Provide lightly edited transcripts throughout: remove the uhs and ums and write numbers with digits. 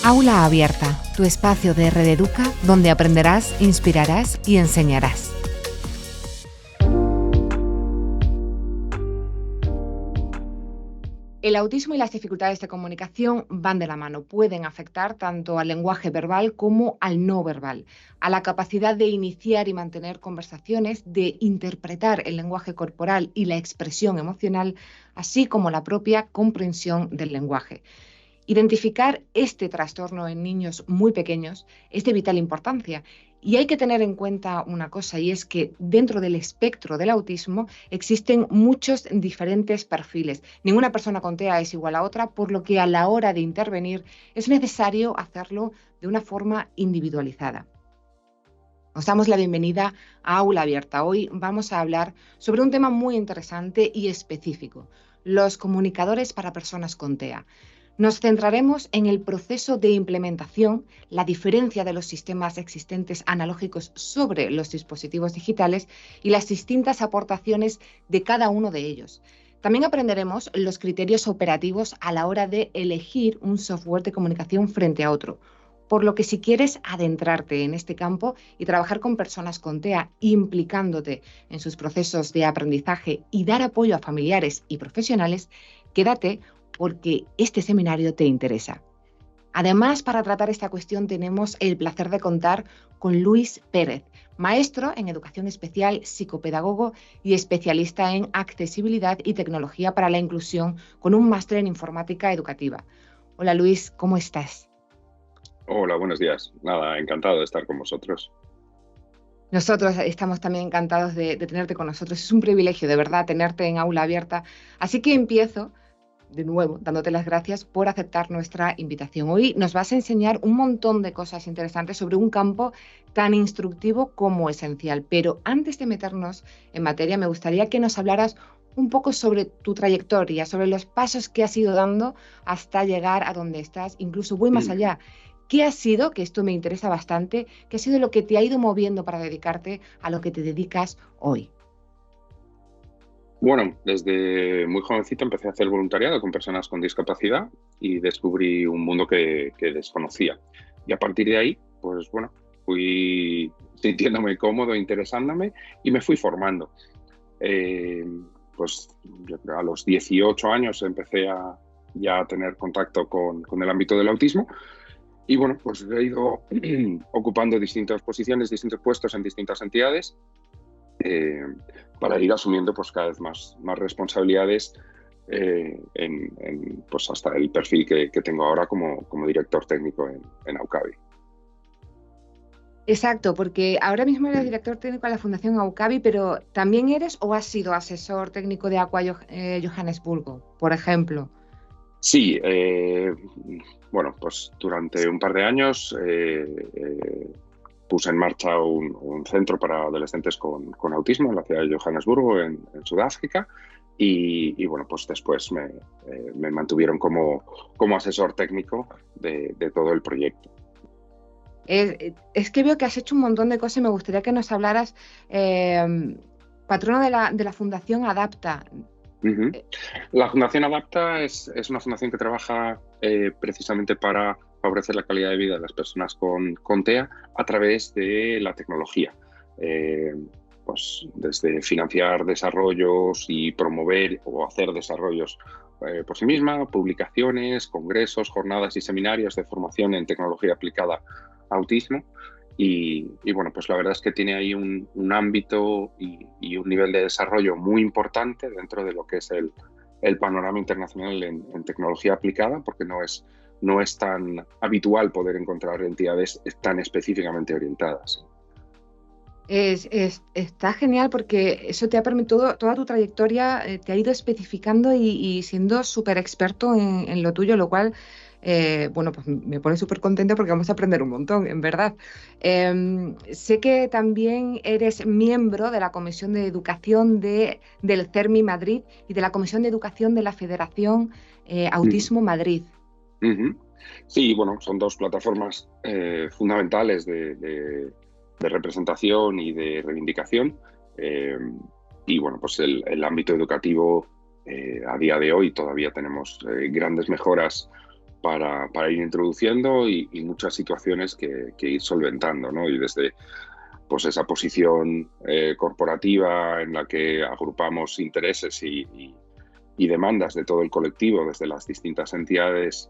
Aula Abierta, tu espacio de Rededuca donde aprenderás, inspirarás y enseñarás. El autismo y las dificultades de comunicación van de la mano. Pueden afectar tanto al lenguaje verbal como al no verbal, a la capacidad de iniciar y mantener conversaciones, de interpretar el lenguaje corporal y la expresión emocional, así como la propia comprensión del lenguaje. Identificar este trastorno en niños muy pequeños es de vital importancia y hay que tener en cuenta una cosa, y es que dentro del espectro del autismo existen muchos diferentes perfiles. Ninguna persona con TEA es igual a otra, por lo que a la hora de intervenir es necesario hacerlo de una forma individualizada. Os damos la bienvenida a Aula Abierta. Hoy vamos a hablar sobre un tema muy interesante y específico: los comunicadores para personas con TEA. Nos centraremos en el proceso de implementación, la diferencia de los sistemas existentes analógicos sobre los dispositivos digitales y las distintas aportaciones de cada uno de ellos. También aprenderemos los criterios operativos a la hora de elegir un software de comunicación frente a otro. Por lo que si quieres adentrarte en este campo y trabajar con personas con TEA, implicándote en sus procesos de aprendizaje y dar apoyo a familiares y profesionales, quédate porque este seminario te interesa. Además, para tratar esta cuestión tenemos el placer de contar con Luis Pérez, maestro en educación especial, psicopedagogo y especialista en accesibilidad y tecnología para la inclusión, con un máster en informática educativa. Hola Luis, ¿cómo estás? Hola, buenos días. Nada, encantado de estar con vosotros. Nosotros estamos también encantados de tenerte con nosotros. Es un privilegio, de verdad, tenerte en Aula Abierta. Así que empiezo de nuevo, dándote las gracias por aceptar nuestra invitación. Hoy nos vas a enseñar un montón de cosas interesantes sobre un campo tan instructivo como esencial. Pero antes de meternos en materia, me gustaría que nos hablaras un poco sobre tu trayectoria, sobre los pasos que has ido dando hasta llegar a donde estás. Incluso voy más allá. ¿Qué ha sido, que esto me interesa bastante, qué ha sido lo que te ha ido moviendo para dedicarte a lo que te dedicas hoy? Bueno, desde muy jovencito empecé a hacer voluntariado con personas con discapacidad y descubrí un mundo que desconocía. Y a partir de ahí, pues bueno, fui sintiéndome cómodo, interesándome y me fui formando. Eh, pues yo creo a los 18 años empecé ya a tener contacto con el ámbito del autismo. Y bueno, pues he ido ocupando distintas posiciones, distintos puestos en distintas entidades, eh, para ir asumiendo pues cada vez más responsabilidades, pues hasta el perfil que tengo ahora como director técnico en Aucavi. Exacto, porque ahora mismo eres director técnico de la Fundación Aucavi, pero también eres o has sido asesor técnico de Aqua Johannesburgo, por ejemplo. Sí, bueno, pues durante un par de años puse en marcha un centro para adolescentes con autismo en la ciudad de Johannesburgo, en Sudáfrica, y bueno, pues después me mantuvieron como asesor técnico de todo el proyecto. Es que veo que has hecho un montón de cosas y me gustaría que nos hablaras, patrono de la Fundación Adapta. Uh-huh. La Fundación Adapta es una fundación que trabaja precisamente para favorecer la calidad de vida de las personas con TEA a través de la tecnología. Pues desde financiar desarrollos y promover o hacer desarrollos por sí misma, publicaciones, congresos, jornadas y seminarios de formación en tecnología aplicada a autismo. Y bueno, pues la verdad es que tiene ahí un ámbito y un nivel de desarrollo muy importante dentro de lo que es el panorama internacional en tecnología aplicada, porque no es tan habitual poder encontrar entidades tan específicamente orientadas. Está genial porque eso te ha permitido, toda tu trayectoria te ha ido especificando y siendo súper experto en lo tuyo, lo cual, bueno, pues me pone súper contenta porque vamos a aprender un montón, en verdad. Sé que también eres miembro de la Comisión de Educación del CERMI Madrid y de la Comisión de Educación de la Federación Autismo Madrid. Uh-huh. Sí, bueno, son dos plataformas fundamentales de representación y de reivindicación. Y bueno, pues el ámbito educativo a día de hoy todavía tenemos grandes mejoras para ir introduciendo y muchas situaciones que ir solventando, ¿no? Y desde pues esa posición corporativa en la que agrupamos intereses y demandas de todo el colectivo desde las distintas entidades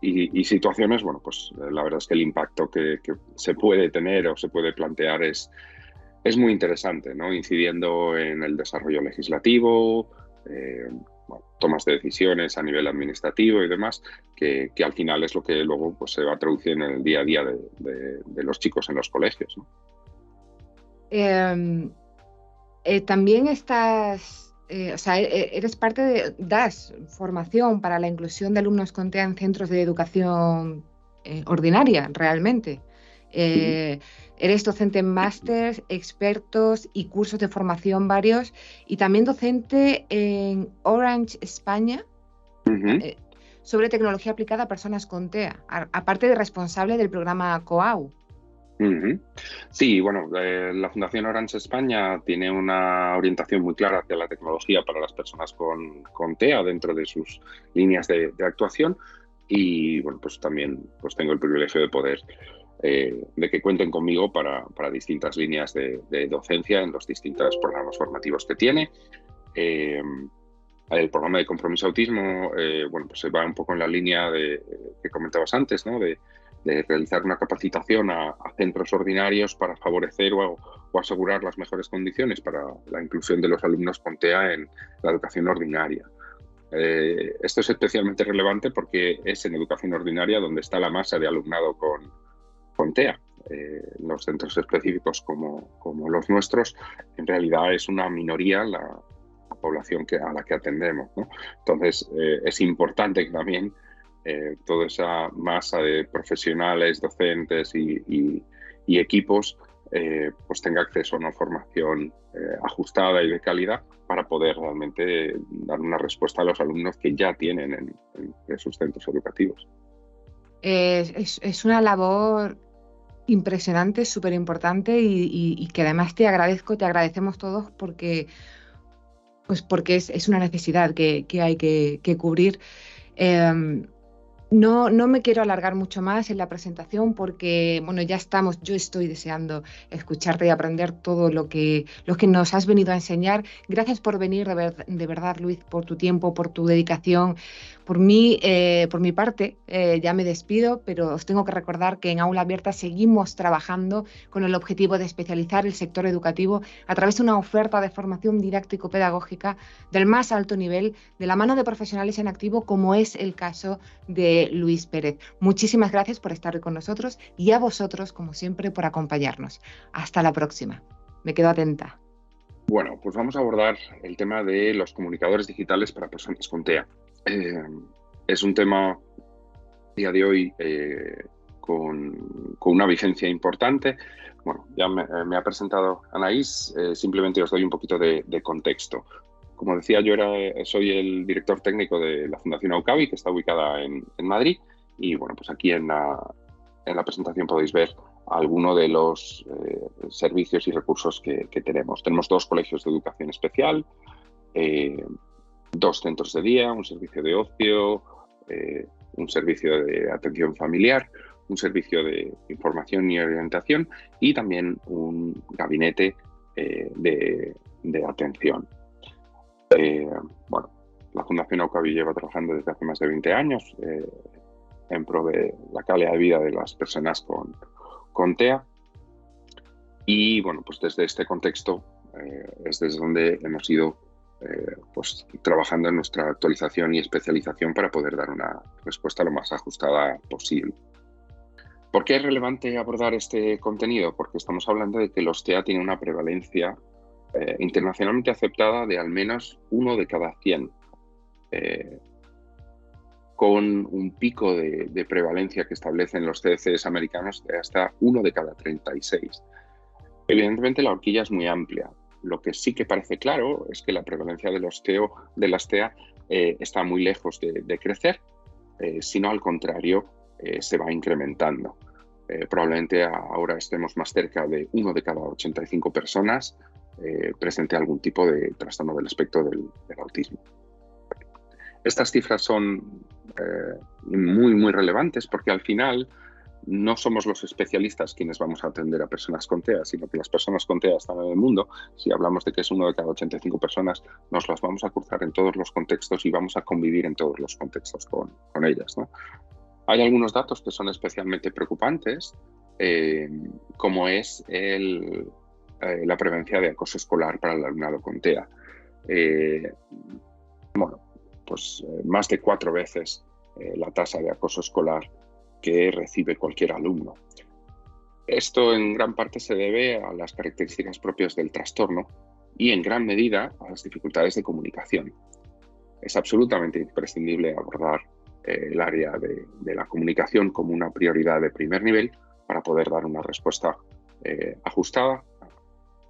y situaciones, bueno, pues la verdad es que el impacto que se puede tener o se puede plantear es muy interesante, ¿no? Incidiendo en el desarrollo legislativo, bueno, tomas de decisiones a nivel administrativo y demás, que al final es lo que luego pues, se va a traducir en el día a día de los chicos en los colegios, ¿no? También estás, o sea, eres parte das formación para la inclusión de alumnos con TEA en centros de educación ordinaria, realmente. Eres docente en másters, expertos y cursos de formación varios, y también docente en Orange España sobre tecnología aplicada a personas con TEA, aparte de responsable del programa COAU. Sí, bueno, la Fundación Orange España tiene una orientación muy clara hacia la tecnología para las personas con TEA dentro de sus líneas de actuación y bueno, pues también pues tengo el privilegio de poder de que cuenten conmigo para distintas líneas de docencia en los distintos programas formativos que tiene. El programa de Compromiso Autismo, bueno, pues se va un poco en la línea que comentabas antes, ¿no? De realizar una capacitación a centros ordinarios para favorecer o asegurar las mejores condiciones para la inclusión de los alumnos con TEA en la educación ordinaria. Esto es especialmente relevante porque es en educación ordinaria donde está la masa de alumnado con TEA. Los centros específicos como los nuestros, en realidad es una minoría la población a la que atendemos, ¿no? Entonces, es importante que también toda esa masa de profesionales, docentes y equipos pues tenga acceso a una formación ajustada y de calidad para poder realmente dar una respuesta a los alumnos que ya tienen en sus centros educativos. Es una labor impresionante, súper importante y que además te agradecemos todos porque es una necesidad que hay que cubrir. No me quiero alargar mucho más en la presentación porque, bueno, yo estoy deseando escucharte y aprender todo lo que nos has venido a enseñar. Gracias por venir, de verdad, Luis, por tu tiempo, por tu dedicación. Por mi parte, ya me despido, pero os tengo que recordar que en Aula Abierta seguimos trabajando con el objetivo de especializar el sector educativo a través de una oferta de formación didáctico-pedagógica del más alto nivel, de la mano de profesionales en activo, como es el caso de Luis Pérez. Muchísimas gracias por estar hoy con nosotros y a vosotros, como siempre, por acompañarnos. Hasta la próxima. Me quedo atenta. Bueno, pues vamos a abordar el tema de los comunicadores digitales para personas con TEA. Es un tema a día de hoy con una vigencia importante. Bueno, ya me ha presentado Anaís, simplemente os doy un poquito de contexto. Como decía, yo soy el director técnico de la Fundación Aucavi, que está ubicada en Madrid, y bueno, pues aquí en la presentación podéis ver algunos de los servicios y recursos que tenemos. Tenemos 2 colegios de educación especial, 2 centros de día, un servicio de ocio, un servicio de atención familiar, un servicio de información y orientación y también un gabinete de atención. Bueno, la Fundación Aucavi lleva trabajando desde hace más de 20 años en pro de la calidad de vida de las personas con TEA y bueno, pues desde este contexto es desde donde hemos ido pues trabajando en nuestra actualización y especialización para poder dar una respuesta lo más ajustada posible. ¿Por qué es relevante abordar este contenido? Porque estamos hablando de que los TEA tienen una prevalencia internacionalmente aceptada de al menos 1 de cada 100, con un pico de prevalencia que establecen los CDCs americanos de hasta 1 de cada 36. Evidentemente la horquilla es muy amplia. Lo que sí que parece claro es que la prevalencia de las TEA está muy lejos de crecer, sino al contrario se va incrementando. Probablemente ahora estemos más cerca de 1 de cada 85 personas presente algún tipo de trastorno del espectro del autismo. Estas cifras son muy relevantes porque al final no somos los especialistas quienes vamos a atender a personas con TEA, sino que las personas con TEA están en el mundo. Si hablamos de que es 1 de cada 85 personas, nos las vamos a cruzar en todos los contextos y vamos a convivir en todos los contextos con ellas, ¿no? Hay algunos datos que son especialmente preocupantes, como es la prevalencia de acoso escolar para el alumnado con TEA. Más de 4 veces la tasa de acoso escolar que recibe cualquier alumno. Esto en gran parte se debe a las características propias del trastorno y en gran medida a las dificultades de comunicación. Es absolutamente imprescindible abordar el área de la comunicación como una prioridad de primer nivel para poder dar una respuesta ajustada al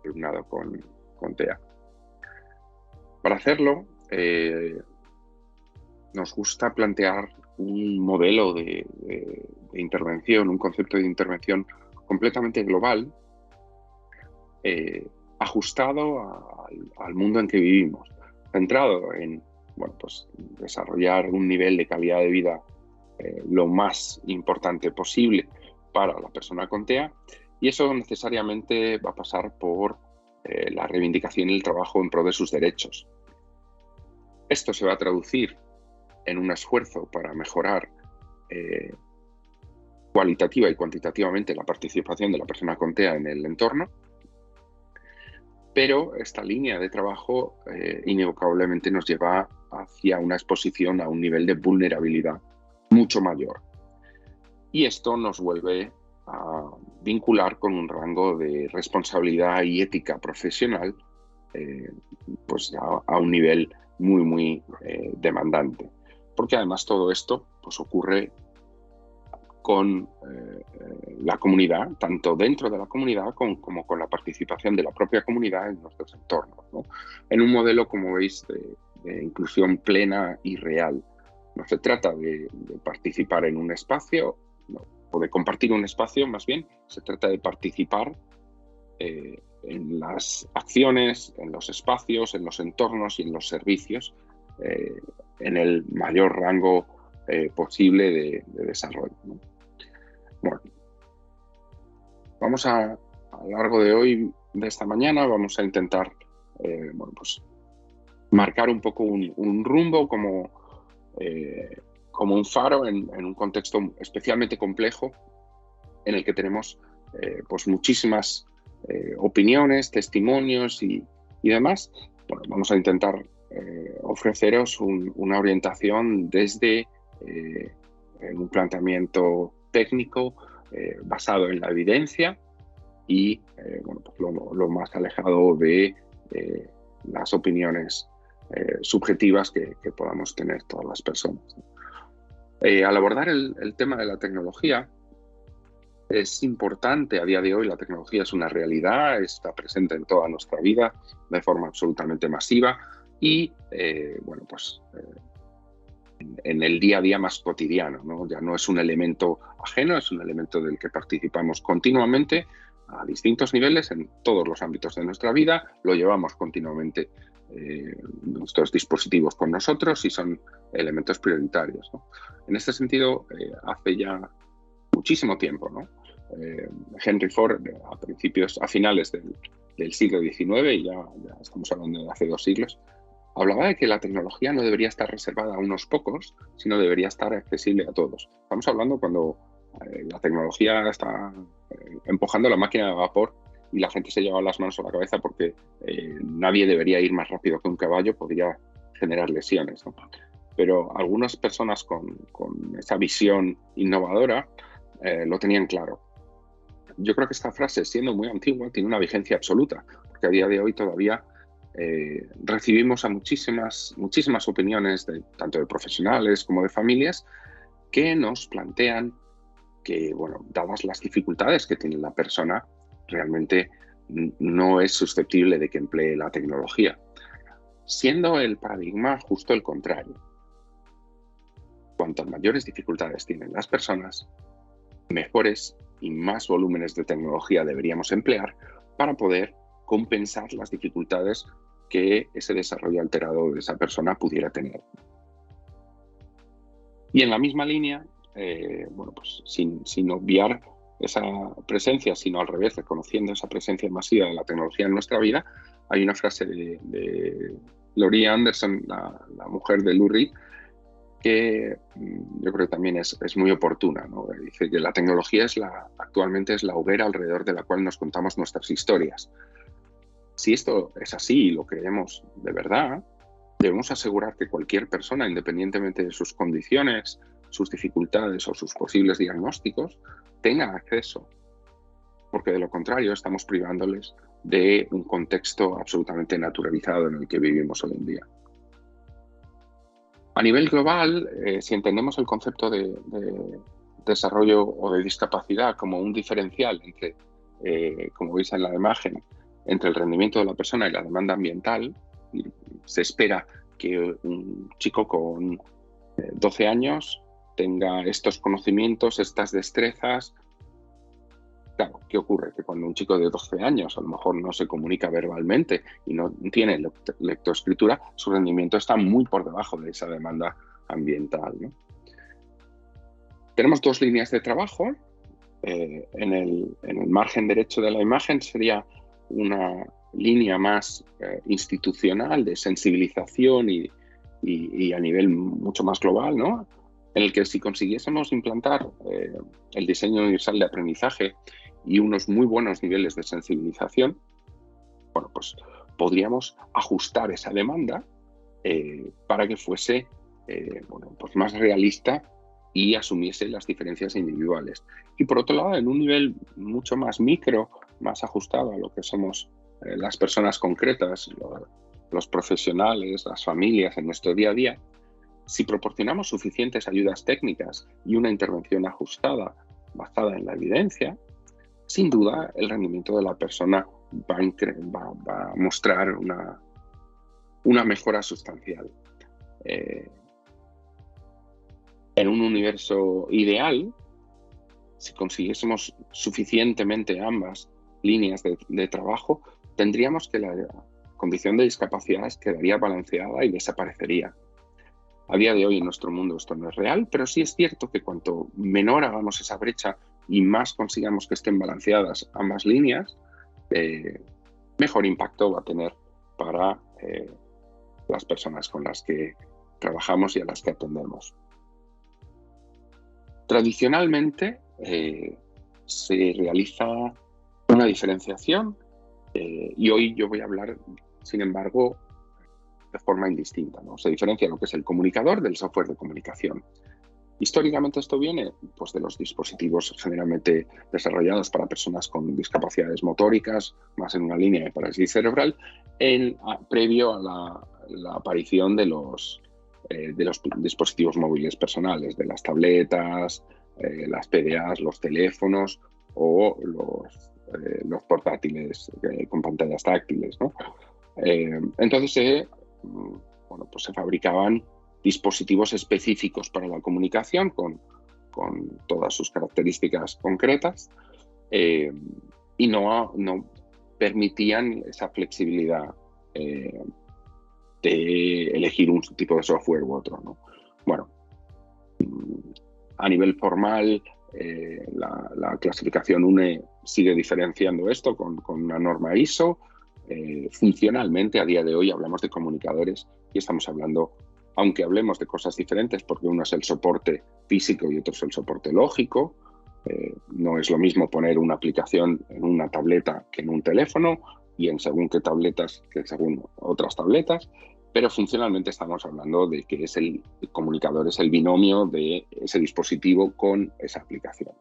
alumnado con TEA. Para hacerlo, nos gusta plantear un modelo de intervención, un concepto de intervención completamente global, ajustado al mundo en que vivimos, centrado en desarrollar un nivel de calidad de vida lo más importante posible para la persona con TEA, y eso necesariamente va a pasar por la reivindicación y el trabajo en pro de sus derechos. Esto se va a traducir en un esfuerzo para mejorar cualitativa y cuantitativamente la participación de la persona con TEA en el entorno, pero esta línea de trabajo inevitablemente nos lleva hacia una exposición a un nivel de vulnerabilidad mucho mayor. Y esto nos vuelve a vincular con un rango de responsabilidad y ética profesional a un nivel muy demandante. Porque además todo esto ocurre con la comunidad, tanto dentro de la comunidad como con la participación de la propia comunidad en nuestros entornos, ¿no? En un modelo, como veis, de inclusión plena y real. No se trata de participar en un espacio, o de compartir un espacio, más bien, se trata de participar en las acciones, en los espacios, en los entornos y en los servicios en el mayor rango posible de desarrollo, ¿no? Bueno, vamos a lo largo de esta mañana, vamos a intentar marcar un poco un rumbo como un faro en un contexto especialmente complejo en el que tenemos muchísimas opiniones, testimonios y demás. Bueno, vamos a intentar ofreceros una orientación desde un planteamiento técnico basado en la evidencia y lo más alejado de las opiniones subjetivas que podamos tener todas las personas. Al abordar el tema de la tecnología, es importante a día de hoy. La tecnología es una realidad, está presente en toda nuestra vida de forma absolutamente masiva y en el día a día más cotidiano, ¿no? Ya no es un elemento ajeno, es un elemento del que participamos continuamente a distintos niveles en todos los ámbitos de nuestra vida. Lo llevamos continuamente nuestros dispositivos con nosotros y son elementos prioritarios, ¿no? En este sentido, hace ya muchísimo tiempo, ¿no? Henry Ford, a finales del siglo XIX, y ya estamos hablando de hace 2 siglos, hablaba de que la tecnología no debería estar reservada a unos pocos, sino debería estar accesible a todos. Estamos hablando cuando la tecnología está empujando la máquina de vapor y la gente se lleva las manos a la cabeza porque nadie debería ir más rápido que un caballo, podría generar lesiones, ¿no? Pero algunas personas con esa visión innovadora lo tenían claro. Yo creo que esta frase, siendo muy antigua, tiene una vigencia absoluta, porque a día de hoy todavía recibimos a muchísimas opiniones, tanto de profesionales como de familias, que nos plantean que, dadas las dificultades que tiene la persona, realmente no es susceptible de que emplee la tecnología, siendo el paradigma justo el contrario. Cuantas mayores dificultades tienen las personas, mejores y más volúmenes de tecnología deberíamos emplear para poder compensar las dificultades que ese desarrollo alterado de esa persona pudiera tener. Y en la misma línea, pues sin obviar esa presencia, sino al revés, reconociendo esa presencia masiva de la tecnología en nuestra vida, hay una frase de Laurie Anderson, la mujer de Lou Reed, que yo creo que también es muy oportuna, ¿no? Dice que la tecnología actualmente es la hoguera alrededor de la cual nos contamos nuestras historias. Si esto es así y lo creemos de verdad, debemos asegurar que cualquier persona, independientemente de sus condiciones, sus dificultades o sus posibles diagnósticos, tenga acceso, porque de lo contrario estamos privándoles de un contexto absolutamente naturalizado en el que vivimos hoy en día. A nivel global, si entendemos el concepto de desarrollo o de discapacidad como un diferencial entre, como veis en la imagen, entre el rendimiento de la persona y la demanda ambiental, se espera que un chico con 12 años tenga estos conocimientos, estas destrezas. Claro, ¿qué ocurre? Que cuando un chico de 12 años a lo mejor no se comunica verbalmente y no tiene lectoescritura, su rendimiento está muy por debajo de esa demanda ambiental, ¿no? Tenemos dos líneas de trabajo. En el margen derecho de la imagen sería una línea más institucional de sensibilización y a nivel mucho más global, ¿no? En el que si consiguiésemos implantar el diseño universal de aprendizaje y unos muy buenos niveles de sensibilización, bueno, pues podríamos ajustar esa demanda para que fuese pues más realista y asumiese las diferencias individuales. Y por otro lado, en un nivel mucho más micro, más ajustado a lo que somos las personas concretas, los profesionales, las familias en nuestro día a día, si proporcionamos suficientes ayudas técnicas y una intervención ajustada basada en la evidencia, sin duda el rendimiento de la persona va a mostrar una mejora sustancial. En un universo ideal, si consiguiésemos suficientemente ambas líneas de trabajo, tendríamos que la condición de discapacidad quedaría balanceada y desaparecería. A día de hoy en nuestro mundo esto no es real, pero sí es cierto que cuanto menor hagamos esa brecha y más consigamos que estén balanceadas ambas líneas, mejor impacto va a tener para las personas con las que trabajamos y a las que atendemos. Tradicionalmente se realiza una diferenciación y hoy yo voy a hablar, sin embargo, de forma indistinta, ¿no? Se diferencia lo que es el comunicador del software de comunicación. Históricamente esto viene pues, de los dispositivos generalmente desarrollados para personas con discapacidades motóricas, más en una línea de parálisis cerebral, previo a la aparición de los dispositivos móviles personales, de las tabletas, las PDAs, los teléfonos o los portátiles con pantallas táctiles, ¿no? Entonces pues se fabricaban dispositivos específicos para la comunicación con todas sus características concretas y no permitían esa flexibilidad de elegir un tipo de software u otro, ¿no? Bueno, a nivel formal, la clasificación UNE sigue diferenciando esto con una norma ISO. Funcionalmente, a día de hoy hablamos de comunicadores y estamos hablando, aunque hablemos de cosas diferentes, porque uno es el soporte físico y otro es el soporte lógico. No es lo mismo poner una aplicación en una tableta que en un teléfono y en según qué tabletas que según otras tabletas, pero funcionalmente estamos hablando de que el comunicador es el binomio de ese dispositivo con esa aplicación.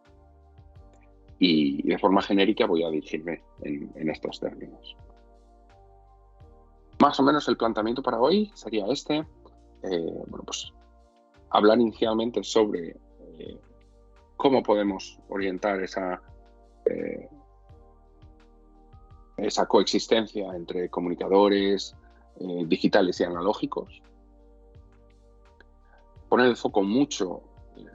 Y de forma genérica voy a dirigirme en estos términos. Más o menos el planteamiento para hoy sería este. Pues hablar inicialmente sobre cómo podemos orientar esa coexistencia entre comunicadores digitales y analógicos. Poner el foco mucho, de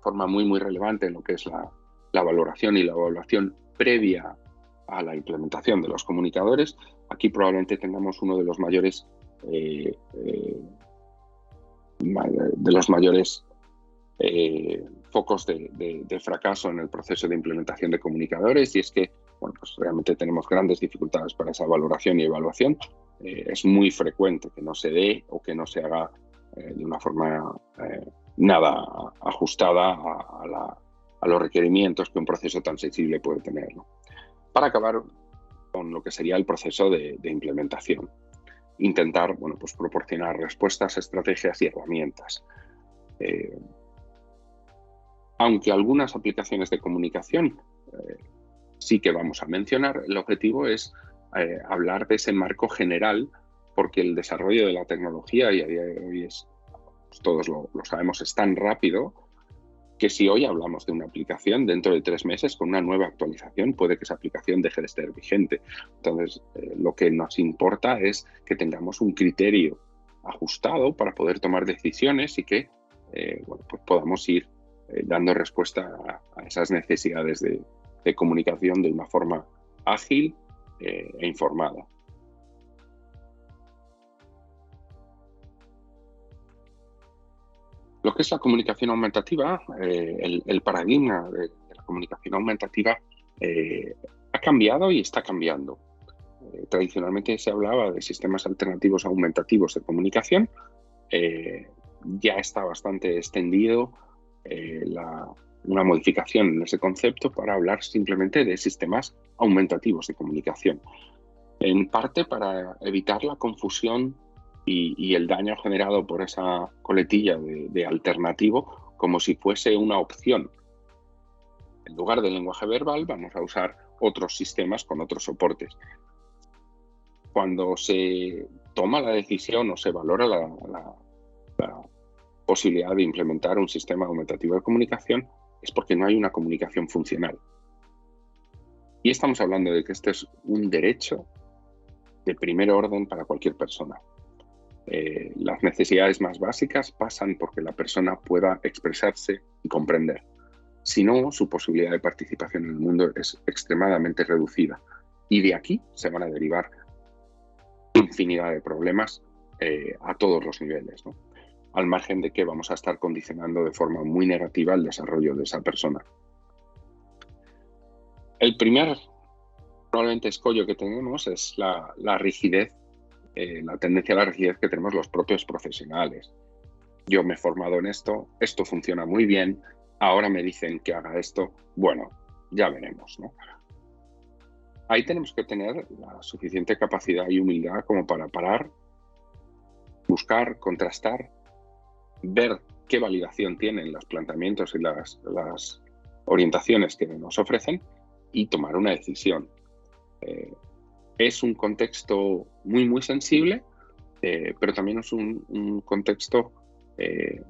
forma muy relevante, en lo que es la valoración y la evaluación previa a la implementación de los comunicadores. Aquí probablemente tengamos uno de los mayores focos de fracaso en el proceso de implementación de comunicadores, y es que bueno, pues realmente tenemos grandes dificultades para esa valoración y evaluación. Es muy frecuente que no se dé o que no se haga de una forma nada ajustada a los requerimientos que un proceso tan sensible puede tener, ¿no? Para acabar con lo que sería el proceso de implementación. Intentar bueno, pues proporcionar respuestas, estrategias y herramientas. Aunque algunas aplicaciones de comunicación sí que vamos a mencionar, el objetivo es hablar de ese marco general, porque el desarrollo de la tecnología, y a día de hoy todos lo sabemos, es tan rápido que si hoy hablamos de una aplicación, dentro de 3 meses, con una nueva actualización, puede que esa aplicación deje de estar vigente. Entonces, lo que nos importa es que tengamos un criterio ajustado para poder tomar decisiones y que bueno, pues podamos ir dando respuesta a esas necesidades de comunicación de una forma ágil e informada. Lo que es la comunicación aumentativa, el paradigma de la comunicación aumentativa ha cambiado y está cambiando. Tradicionalmente se hablaba de sistemas alternativos aumentativos de comunicación. Ya está bastante extendido una modificación en ese concepto para hablar simplemente de sistemas aumentativos de comunicación. En parte para evitar la confusión y el daño generado por esa coletilla de alternativo, como si fuese una opción. En lugar del lenguaje verbal vamos a usar otros sistemas con otros soportes. Cuando se toma la decisión o se valora la posibilidad de implementar un sistema aumentativo de comunicación, es porque no hay una comunicación funcional. Y estamos hablando de que este es un derecho de primer orden para cualquier persona. Las necesidades más básicas pasan porque la persona pueda expresarse y comprender. Si no, su posibilidad de participación en el mundo es extremadamente reducida. Y de aquí se van a derivar infinidad de problemas a todos los niveles, ¿no? Al margen de que vamos a estar condicionando de forma muy negativa el desarrollo de esa persona. El primer, probablemente, escollo que tenemos es la rigidez, la tendencia a la rigidez que tenemos los propios profesionales. Yo me he formado en esto funciona muy bien, ahora me dicen que haga esto, bueno, ya veremos, ¿no? Ahí tenemos que tener la suficiente capacidad y humildad como para parar, buscar, contrastar, ver qué validación tienen los planteamientos y las orientaciones que nos ofrecen y tomar una decisión. Es un contexto muy, muy sensible, pero también es un contexto que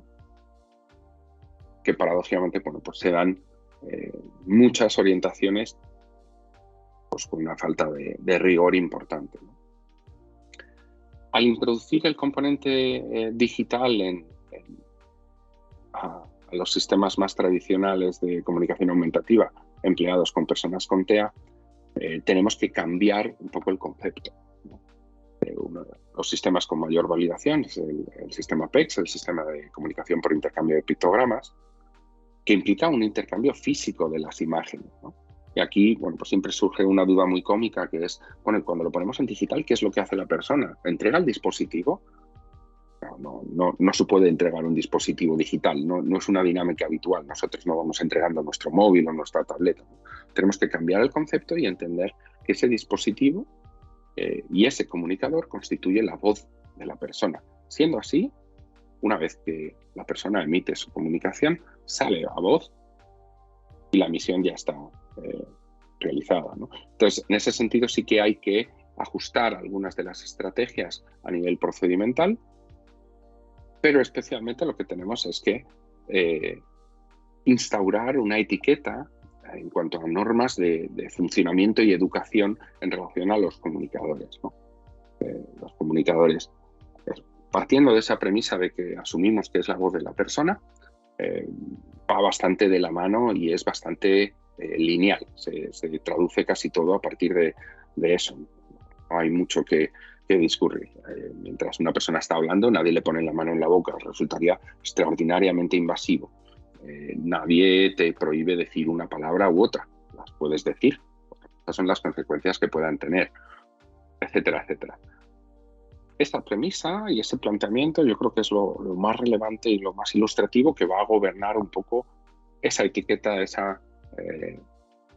paradójicamente bueno, pues se dan muchas orientaciones pues, con una falta de rigor importante, ¿no? Al introducir el componente digital a los sistemas más tradicionales de comunicación aumentativa empleados con personas con TEA, tenemos que cambiar un poco el concepto, ¿no? Los sistemas con mayor validación es el sistema PEX, el sistema de comunicación por intercambio de pictogramas, que implica un intercambio físico de las imágenes, ¿no? Y aquí, bueno, pues siempre surge una duda muy cómica que es, bueno, cuando lo ponemos en digital, ¿qué es lo que hace la persona? ¿Entrega el dispositivo? No se puede entregar un dispositivo digital, no es una dinámica habitual. Nosotros no vamos entregando nuestro móvil o nuestra tableta, ¿no? Tenemos que cambiar el concepto y entender que ese dispositivo y ese comunicador constituye la voz de la persona. Siendo así, una vez que la persona emite su comunicación, sale la voz y la misión ya está realizada, ¿no? Entonces, en ese sentido sí que hay que ajustar algunas de las estrategias a nivel procedimental, pero especialmente lo que tenemos es que instaurar una etiqueta en cuanto a normas de funcionamiento y educación en relación a los comunicadores, ¿no? Los comunicadores, partiendo de esa premisa de que asumimos que es la voz de la persona, va bastante de la mano y es bastante lineal. Se traduce casi todo a partir de eso. No hay mucho que discurrir. Mientras una persona está hablando, nadie le pone la mano en la boca. Resultaría extraordinariamente invasivo. Nadie te prohíbe decir una palabra u otra, las puedes decir. Estas son las consecuencias que puedan tener, etcétera, etcétera. Esta premisa y ese planteamiento yo creo que es lo más relevante y lo más ilustrativo que va a gobernar un poco esa etiqueta, esa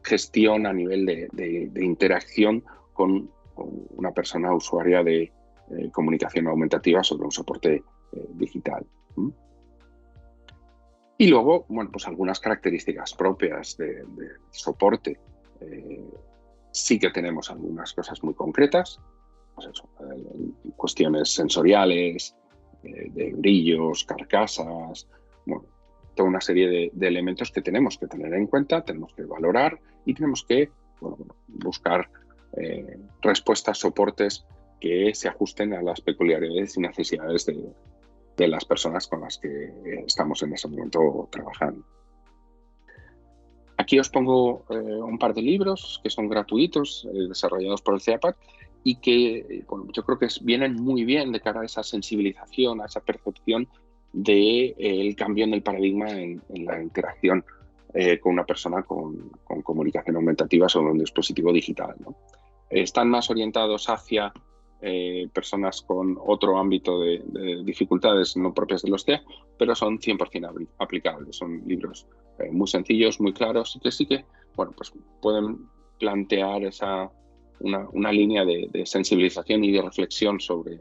gestión a nivel de interacción con una persona usuaria de comunicación aumentativa sobre un soporte digital. Y luego, bueno, pues algunas características propias del soporte. Sí que tenemos algunas cosas muy concretas, pues eso, cuestiones sensoriales, de brillos, carcasas, bueno, toda una serie de elementos que tenemos que tener en cuenta, tenemos que valorar y tenemos que buscar respuestas, soportes que se ajusten a las peculiaridades y necesidades de las personas con las que estamos en ese momento trabajando. Aquí os pongo un par de libros que son gratuitos, desarrollados por el CEAPAC, y que yo creo que vienen muy bien de cara a esa sensibilización, a esa percepción del cambio en el paradigma en la interacción con una persona con comunicación aumentativa sobre un dispositivo digital, ¿no? Están más orientados hacia personas con otro ámbito de dificultades no propias de los TEA, pero son 100% aplicables. Son libros muy sencillos, muy claros, y que sí que bueno, pues pueden plantear una línea de sensibilización y de reflexión sobre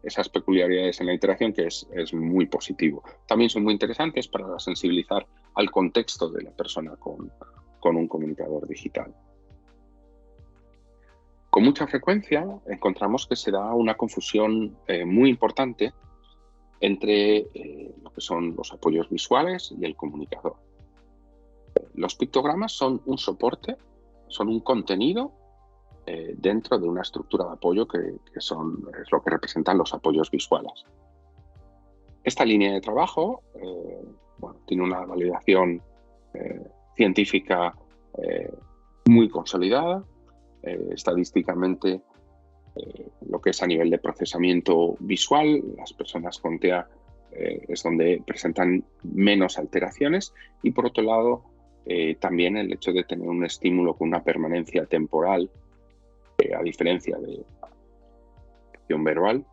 esas peculiaridades en la interacción, que es muy positivo. También son muy interesantes para sensibilizar al contexto de la persona con un comunicador digital. Con mucha frecuencia encontramos que se da una confusión muy importante entre lo que son los apoyos visuales y el comunicador. Los pictogramas son un soporte, son un contenido dentro de una estructura de apoyo que es lo que representan los apoyos visuales. Esta línea de trabajo tiene una validación científica muy consolidada. Estadísticamente, lo que es a nivel de procesamiento visual, las personas con TEA es donde presentan menos alteraciones, y por otro lado también el hecho de tener un estímulo con una permanencia temporal, a diferencia de acción verbal,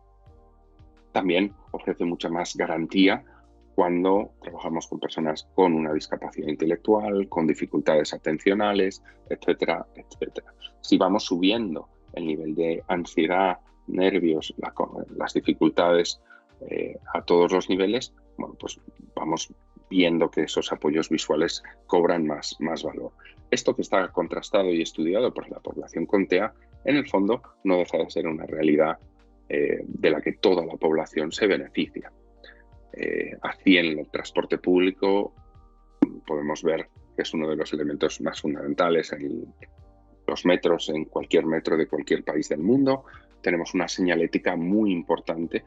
también ofrece mucha más garantía cuando trabajamos con personas con una discapacidad intelectual, con dificultades atencionales, etcétera, etcétera. Si vamos subiendo el nivel de ansiedad, nervios, las dificultades a todos los niveles, bueno, pues vamos viendo que esos apoyos visuales cobran más valor. Esto, que está contrastado y estudiado por la población con TEA, en el fondo no deja de ser una realidad de la que toda la población se beneficia. Así, en el transporte público podemos ver que es uno de los elementos más fundamentales en los metros, en cualquier metro de cualquier país del mundo. Tenemos una señalética muy importante,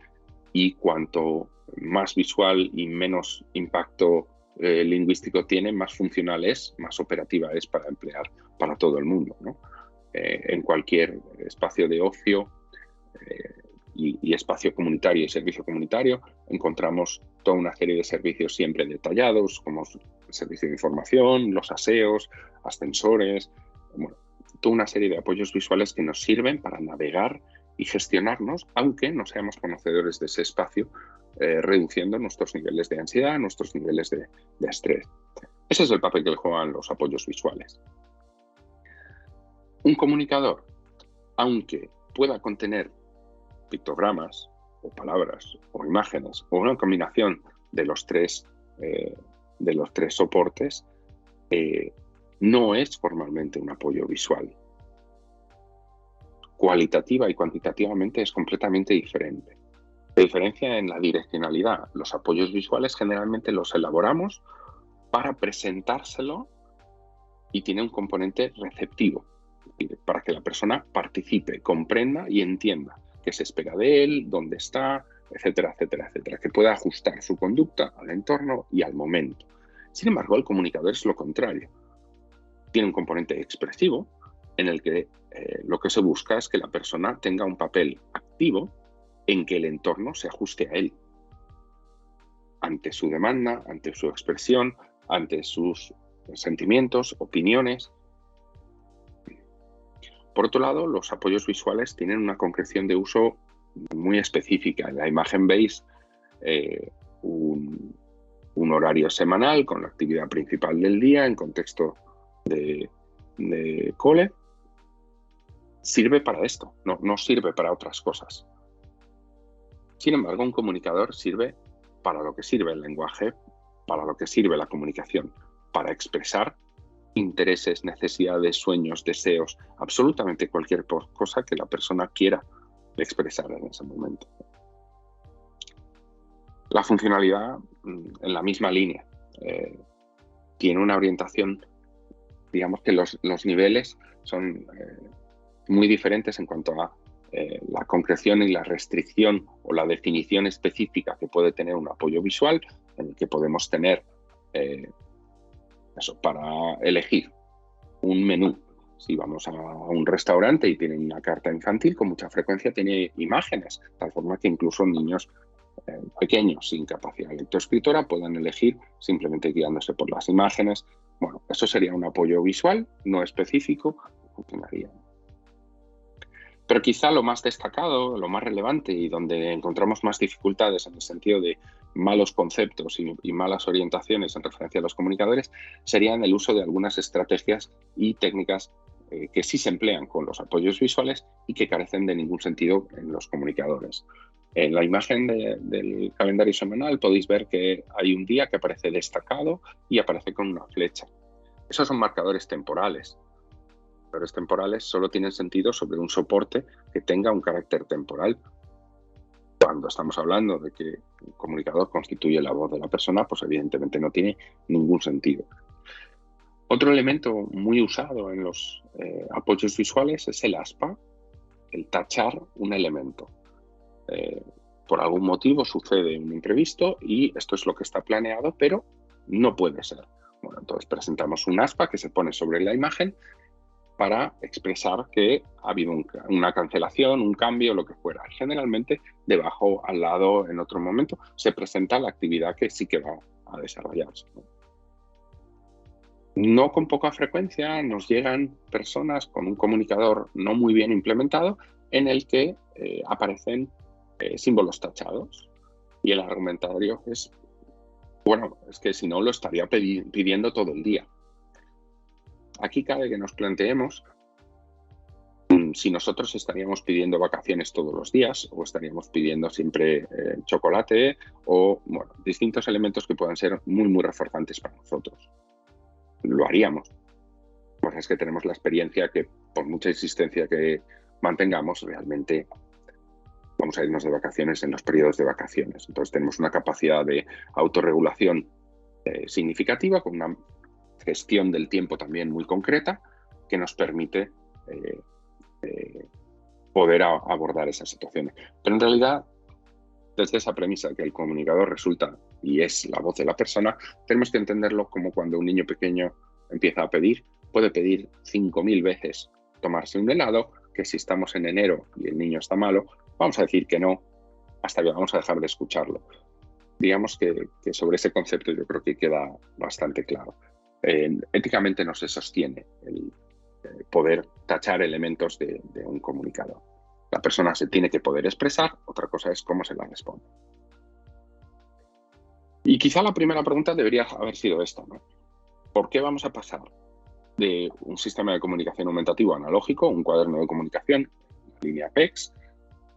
y cuanto más visual y menos impacto lingüístico tiene, más funcional es, más operativa es para emplear para todo el mundo, ¿no? En cualquier espacio de ocio y espacio comunitario y servicio comunitario encontramos toda una serie de servicios siempre detallados, como el servicio de información, los aseos, ascensores, bueno, toda una serie de apoyos visuales que nos sirven para navegar y gestionarnos, aunque no seamos conocedores de ese espacio, reduciendo nuestros niveles de ansiedad, nuestros niveles de estrés. Ese es el papel que juegan los apoyos visuales. Un comunicador, aunque pueda contener pictogramas o palabras o imágenes o una combinación de los tres soportes, no es formalmente un apoyo visual. Cualitativa y cuantitativamente es completamente diferente. Se diferencia en la direccionalidad. Los apoyos visuales generalmente los elaboramos para presentárselo, y tiene un componente receptivo, para que la persona participe, comprenda y entienda qué se espera de él, dónde está, etcétera, etcétera, etcétera, que pueda ajustar su conducta al entorno y al momento. Sin embargo, el comunicador es lo contrario. Tiene un componente expresivo en el que lo que se busca es que la persona tenga un papel activo en que el entorno se ajuste a él. ante su demanda, ante su expresión, ante sus sentimientos, opiniones. Por otro lado, los apoyos visuales tienen una concreción de uso muy específica. En la imagen veis un horario semanal con la actividad principal del día en contexto de cole. Sirve para esto, no sirve para otras cosas. Sin embargo, un comunicador sirve para lo que sirve el lenguaje, para lo que sirve la comunicación, para expresar intereses, necesidades, sueños, deseos, absolutamente cualquier cosa que la persona quiera expresar en ese momento. La funcionalidad, en la misma línea, tiene una orientación, digamos que los niveles son muy diferentes en cuanto a la concreción y la restricción o la definición específica que puede tener un apoyo visual, en el que podemos tener eso, para elegir un menú. Si vamos a un restaurante y tienen una carta infantil, con mucha frecuencia tiene imágenes, de tal forma que incluso niños pequeños sin capacidad lectoescritora puedan elegir simplemente guiándose por las imágenes. Bueno, eso sería un apoyo visual, no específico, funcionaría. Pero quizá lo más destacado, lo más relevante y donde encontramos más dificultades en el sentido de malos conceptos y malas orientaciones en referencia a los comunicadores sería en el uso de algunas estrategias y técnicas que sí se emplean con los apoyos visuales y que carecen de ningún sentido en los comunicadores. En la imagen del calendario semanal podéis ver que hay un día que aparece destacado y aparece con una flecha. Esos son marcadores temporales. Marcadores temporales solo tienen sentido sobre un soporte que tenga un carácter temporal. Cuando estamos hablando de que el comunicador constituye la voz de la persona, pues evidentemente no tiene ningún sentido. Otro elemento muy usado en los apoyos visuales es el aspa, el tachar un elemento. Por algún motivo sucede un imprevisto y esto es lo que está planeado, pero no puede ser. Bueno, entonces presentamos un aspa que se pone sobre la imagen para expresar que ha habido una cancelación, un cambio, lo que fuera. Generalmente, debajo, al lado, en otro momento, se presenta la actividad que sí que va a desarrollarse. No con poca frecuencia nos llegan personas con un comunicador no muy bien implementado en el que aparecen símbolos tachados y el argumentario es, bueno, es que si no lo estaría pidiendo todo el día. Aquí cabe que nos planteemos si nosotros estaríamos pidiendo vacaciones todos los días o estaríamos pidiendo siempre chocolate o bueno, distintos elementos que puedan ser muy, muy reforzantes para nosotros. Lo haríamos. Pues es que tenemos la experiencia que por mucha insistencia que mantengamos, realmente vamos a irnos de vacaciones en los periodos de vacaciones. Entonces tenemos una capacidad de autorregulación significativa con una gestión del tiempo también muy concreta que nos permite poder abordar esas situaciones. Pero en realidad, desde esa premisa que el comunicador resulta y es la voz de la persona, tenemos que entenderlo como cuando un niño pequeño empieza a pedir, puede pedir 5.000 veces tomarse un helado, que si estamos en enero y el niño está malo, vamos a decir que no, hasta que vamos a dejar de escucharlo. Digamos que sobre ese concepto yo creo que queda bastante claro. Éticamente no se sostiene el poder tachar elementos de un comunicador. La persona se tiene que poder expresar, otra cosa es cómo se la responde. Y quizá la primera pregunta debería haber sido esta, ¿no? ¿Por qué vamos a pasar de un sistema de comunicación aumentativo analógico, un cuaderno de comunicación, línea PEX,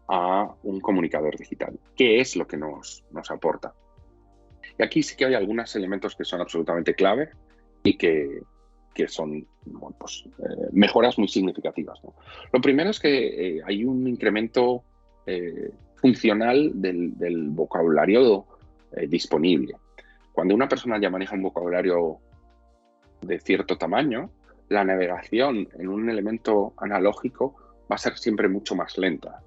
a un comunicador digital? ¿Qué es lo que nos aporta? Y aquí sí que hay algunos elementos que son absolutamente clave y que son bueno, pues, mejoras muy significativas, ¿no? Lo primero es que hay un incremento funcional del vocabulario disponible. Cuando una persona ya maneja un vocabulario de cierto tamaño, la navegación en un elemento analógico va a ser siempre mucho más lenta.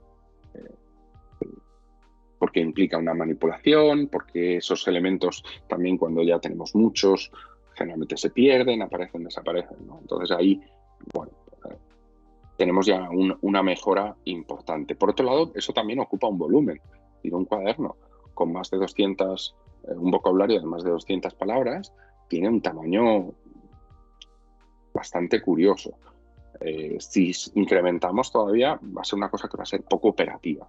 Porque implica una manipulación, porque esos elementos también cuando ya tenemos muchos, generalmente se pierden, aparecen, desaparecen, ¿no? Entonces ahí, bueno, tenemos ya una mejora importante. Por otro lado, eso también ocupa un volumen. Y un cuaderno con más de 200, un vocabulario de más de 200 palabras, tiene un tamaño bastante curioso. Si incrementamos todavía, va a ser una cosa que va a ser poco operativa.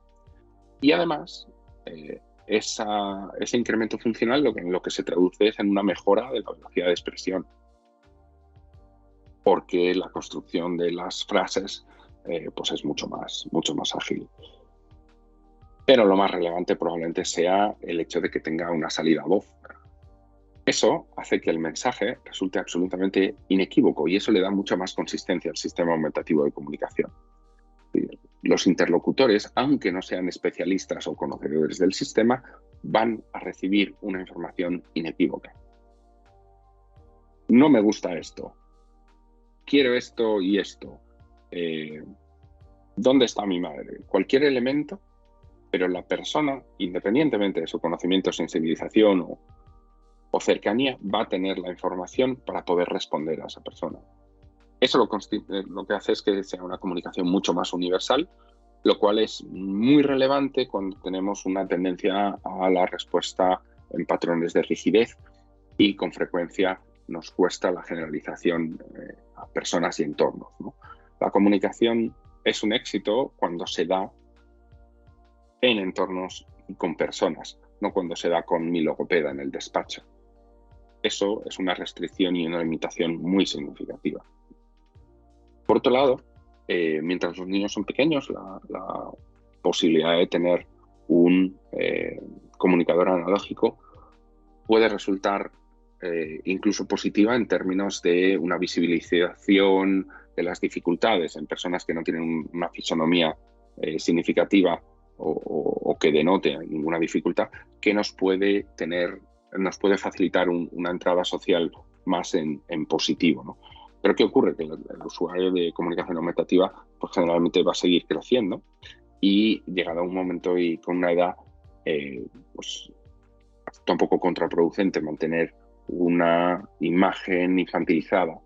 Y además, ese incremento funcional lo que se traduce es en una mejora de la velocidad de expresión, porque la construcción de las frases pues es mucho más ágil. Pero lo más relevante probablemente sea el hecho de que tenga una salida a voz. Eso hace que el mensaje resulte absolutamente inequívoco y eso le da mucha más consistencia al sistema aumentativo de comunicación. Los interlocutores, aunque no sean especialistas o conocedores del sistema, van a recibir una información inequívoca. No me gusta esto. Quiero esto y esto. ¿Dónde está mi madre? Cualquier elemento, pero la persona, independientemente de su conocimiento, sensibilización o cercanía, va a tener la información para poder responder a esa persona. Eso lo que hace es que sea una comunicación mucho más universal, lo cual es muy relevante cuando tenemos una tendencia a la respuesta en patrones de rigidez y con frecuencia nos cuesta la generalización a personas y entornos, ¿no? La comunicación es un éxito cuando se da en entornos y con personas, no cuando se da con mi logopeda en el despacho. Eso es una restricción y una limitación muy significativa. Por otro lado, mientras los niños son pequeños, la posibilidad de tener un comunicador analógico puede resultar incluso positiva en términos de una visibilización de las dificultades en personas que no tienen una fisonomía significativa o que denote ninguna dificultad, que nos puede facilitar una entrada social más en positivo, ¿no? Pero ¿qué ocurre? Que el usuario de comunicación aumentativa pues generalmente va a seguir creciendo y llegado a un momento y con una edad pues está un poco contraproducente mantener una imagen infantilizada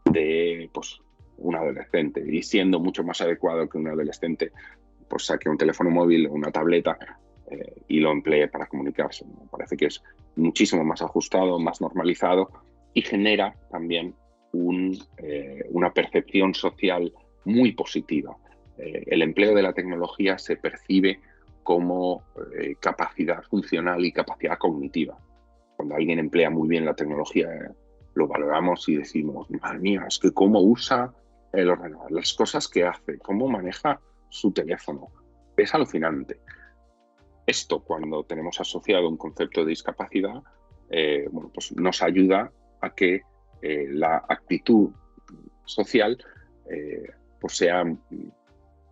de pues, un adolescente y siendo mucho más adecuado que un adolescente pues saque un teléfono móvil o una tableta y lo emplee para comunicarse. Me parece que es muchísimo más ajustado, más normalizado y genera también una percepción social muy positiva. El empleo de la tecnología se percibe como capacidad funcional y capacidad cognitiva. Cuando alguien emplea muy bien la tecnología, lo valoramos y decimos, madre mía, es que cómo usa el ordenador, las cosas que hace, cómo maneja su teléfono. Es alucinante. Esto, cuando tenemos asociado un concepto de discapacidad, pues nos ayuda a que la actitud social pues sea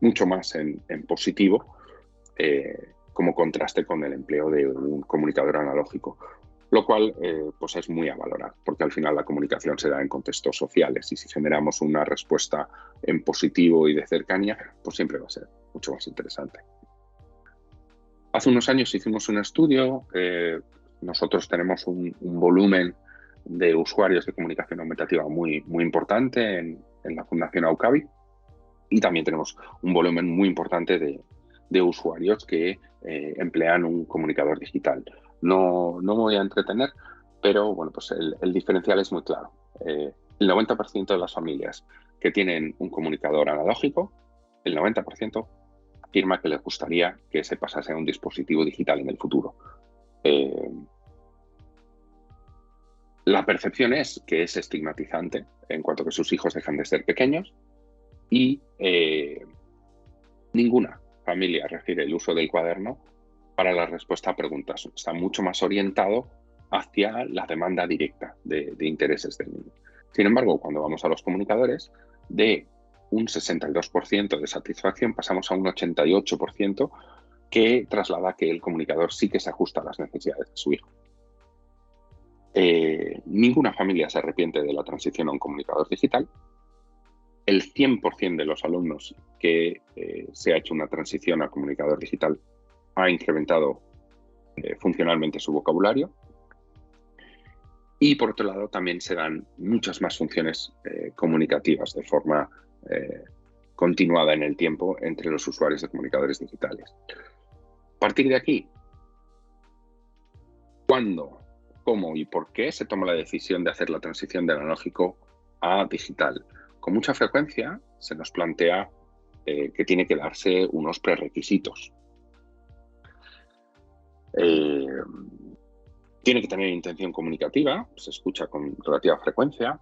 mucho más en positivo, como contraste con el empleo de un comunicador analógico, lo cual pues es muy a valorar, porque al final la comunicación se da en contextos sociales y si generamos una respuesta en positivo y de cercanía, pues siempre va a ser mucho más interesante. Hace unos años hicimos un estudio, nosotros tenemos un volumen de usuarios de comunicación aumentativa muy importante en la Fundación Aucavi y también tenemos un volumen muy importante de usuarios que emplean un comunicador digital. No me voy a entretener, pero bueno, pues el diferencial es muy claro. El 90% de las familias que tienen un comunicador analógico, el 90% afirma que les gustaría que se pasase a un dispositivo digital en el futuro. La percepción es que es estigmatizante en cuanto a que sus hijos dejan de ser pequeños y ninguna familia refiere el uso del cuaderno para la respuesta a preguntas. Está mucho más orientado hacia la demanda directa de intereses del niño. Sin embargo, cuando vamos a los comunicadores, de un 62% de satisfacción pasamos a un 88% que traslada que el comunicador sí que se ajusta a las necesidades de su hijo. Ninguna familia se arrepiente de la transición a un comunicador digital. El 100% de los alumnos que se ha hecho una transición a comunicador digital ha incrementado funcionalmente su vocabulario. Y por otro lado también se dan muchas más funciones comunicativas de forma continuada en el tiempo entre los usuarios de comunicadores digitales. A partir de aquí, cuándo, cómo y por qué se toma la decisión de hacer la transición del analógico a digital. Con mucha frecuencia se nos plantea que tiene que darse unos prerequisitos. Tiene que tener intención comunicativa, se escucha con relativa frecuencia,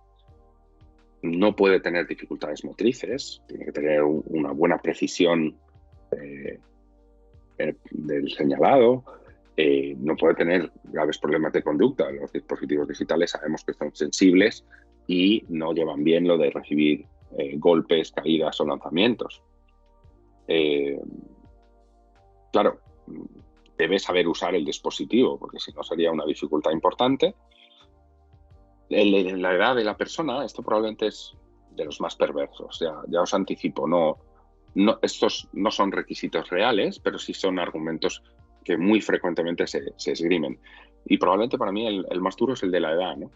no puede tener dificultades motrices, tiene que tener una buena precisión del señalado, no puede tener graves problemas de conducta. Los dispositivos digitales sabemos que son sensibles y no llevan bien lo de recibir golpes, caídas o lanzamientos. Claro, debe saber usar el dispositivo, porque si no sería una dificultad importante. En la edad de la persona, esto probablemente es de los más perversos. Ya os anticipo, estos no son requisitos reales, pero sí son argumentos que muy frecuentemente se esgrimen. Y probablemente para mí el más duro es el de la edad, ¿no?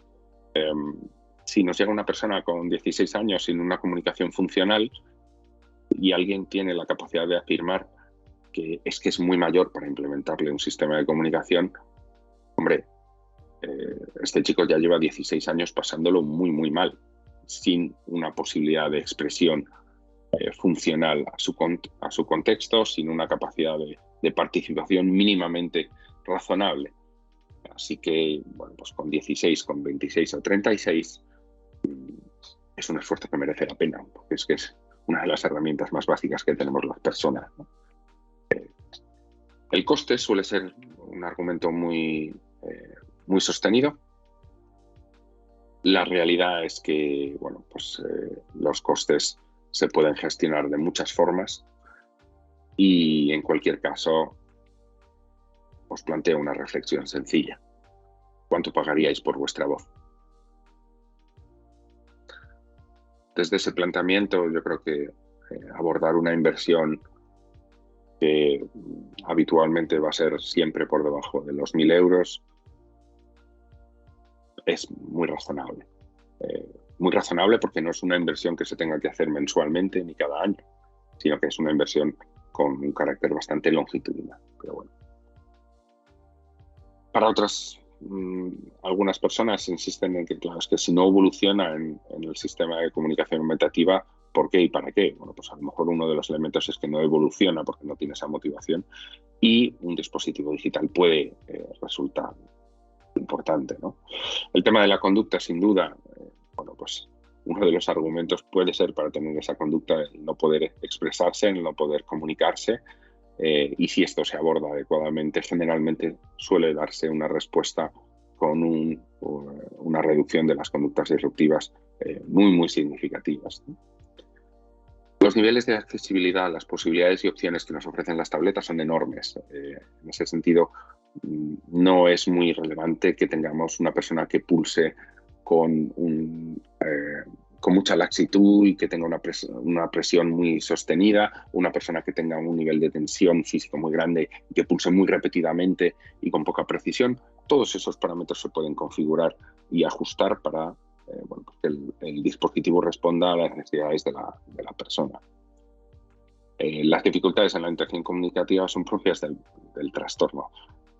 Si nos llega una persona con 16 años sin una comunicación funcional y alguien tiene la capacidad de afirmar que es muy mayor para implementarle un sistema de comunicación, hombre, este chico ya lleva 16 años pasándolo muy, muy mal, sin una posibilidad de expresión funcional a su contexto, sin una capacidad de participación mínimamente razonable. Así que, bueno, pues con 16, con 26 o 36 es un esfuerzo que merece la pena, porque es una de las herramientas más básicas que tenemos las personas, ¿no? El coste suele ser un argumento muy sostenido. La realidad es que, bueno, pues los costes se pueden gestionar de muchas formas y en cualquier caso os planteo una reflexión sencilla. ¿Cuánto pagaríais por vuestra voz? Desde ese planteamiento yo creo que abordar una inversión que habitualmente va a ser siempre por debajo de los 1.000 euros es muy razonable. Muy razonable porque no es una inversión que se tenga que hacer mensualmente ni cada año, sino que es una inversión con un carácter bastante longitudinal. Pero bueno. Para otras, algunas personas insisten en que, claro, es que si no evoluciona en el sistema de comunicación aumentativa, ¿por qué y para qué? Bueno, pues a lo mejor uno de los elementos es que no evoluciona porque no tiene esa motivación y un dispositivo digital puede resultar importante, ¿no? El tema de la conducta, sin duda, bueno, pues uno de los argumentos puede ser para tener esa conducta el no poder expresarse, el no poder comunicarse, y si esto se aborda adecuadamente, generalmente suele darse una respuesta con una reducción de las conductas disruptivas muy, muy significativas, ¿no? Los niveles de accesibilidad, las posibilidades y opciones que nos ofrecen las tabletas son enormes. En ese sentido, no es muy relevante que tengamos una persona que pulse con mucha laxitud y que tenga una presión muy sostenida, una persona que tenga un nivel de tensión físico muy grande y que pulse muy repetidamente y con poca precisión. Todos esos parámetros se pueden configurar y ajustar para que el dispositivo responda a las necesidades de la persona. Las dificultades en la interacción comunicativa son propias del trastorno.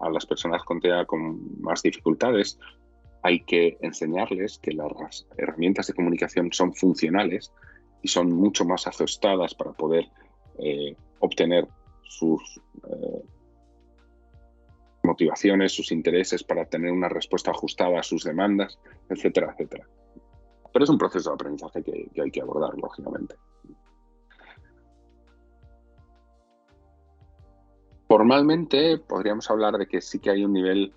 A las personas con TEA con más dificultades hay que enseñarles que las herramientas de comunicación son funcionales y son mucho más ajustadas para poder obtener sus motivaciones, sus intereses, para tener una respuesta ajustada a sus demandas, etcétera, etcétera. Pero es un proceso de aprendizaje que hay que abordar, lógicamente. Formalmente podríamos hablar de que sí que hay un nivel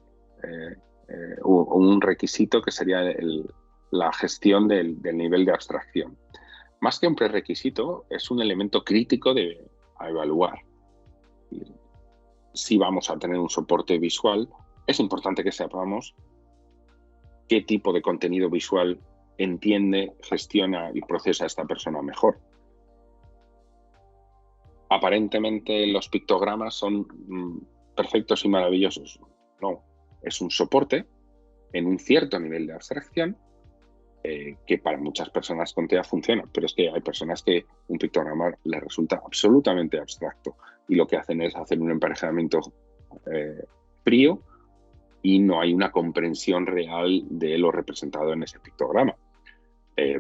o un requisito que sería la gestión del nivel de abstracción. Más que un prerequisito, es un elemento crítico a evaluar. Si vamos a tener un soporte visual, es importante que sepamos qué tipo de contenido visual entiende, gestiona y procesa esta persona mejor. Aparentemente los pictogramas son perfectos y maravillosos. No, es un soporte en un cierto nivel de abstracción que para muchas personas con TEA funciona, pero es que hay personas que un pictograma les resulta absolutamente abstracto y lo que hacen es hacer un emparejamiento frío y no hay una comprensión real de lo representado en ese pictograma.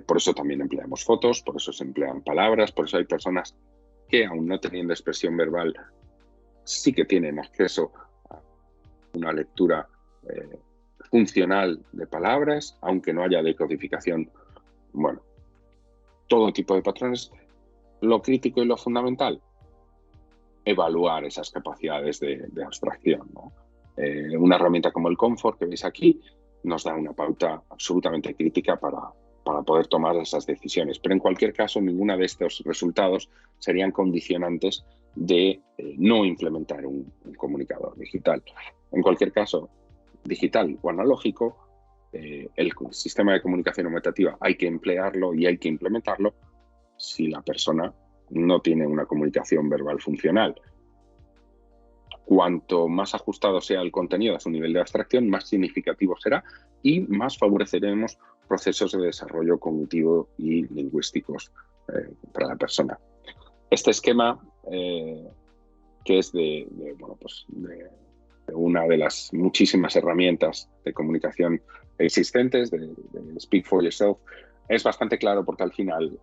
Por eso también empleamos fotos, por eso se emplean palabras, por eso hay personas que, aun no teniendo expresión verbal, sí que tienen acceso a una lectura funcional de palabras, aunque no haya decodificación. Bueno, todo tipo de patrones. Lo crítico y lo fundamental, evaluar esas capacidades de abstracción, ¿no? Una herramienta como el Comfort que veis aquí nos da una pauta absolutamente crítica para poder tomar esas decisiones. Pero en cualquier caso, ninguno de estos resultados serían condicionantes de no implementar un comunicador digital. En cualquier caso, digital o analógico, el sistema de comunicación aumentativa hay que emplearlo y hay que implementarlo si la persona no tiene una comunicación verbal funcional. Cuanto más ajustado sea el contenido a su nivel de abstracción, más significativo será y más favoreceremos procesos de desarrollo cognitivo y lingüísticos para la persona. Este esquema, que es de una de las muchísimas herramientas de comunicación existentes, de Speak for Yourself, es bastante claro porque al final,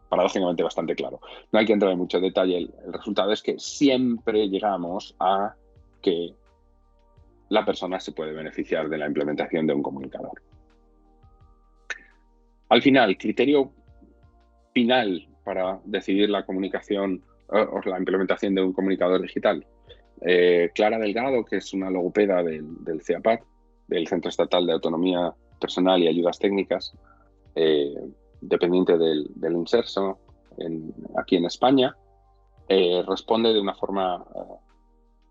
paradójicamente bastante claro. No hay que entrar en mucho detalle. El resultado es que siempre llegamos a que la persona se puede beneficiar de la implementación de un comunicador. Al final, criterio final para decidir la comunicación o la implementación de un comunicador digital. Clara Delgado, que es una logopeda del CEAPAT, del Centro Estatal de Autonomía Personal y Ayudas Técnicas, dependiente del INSERSO aquí en España, responde de una forma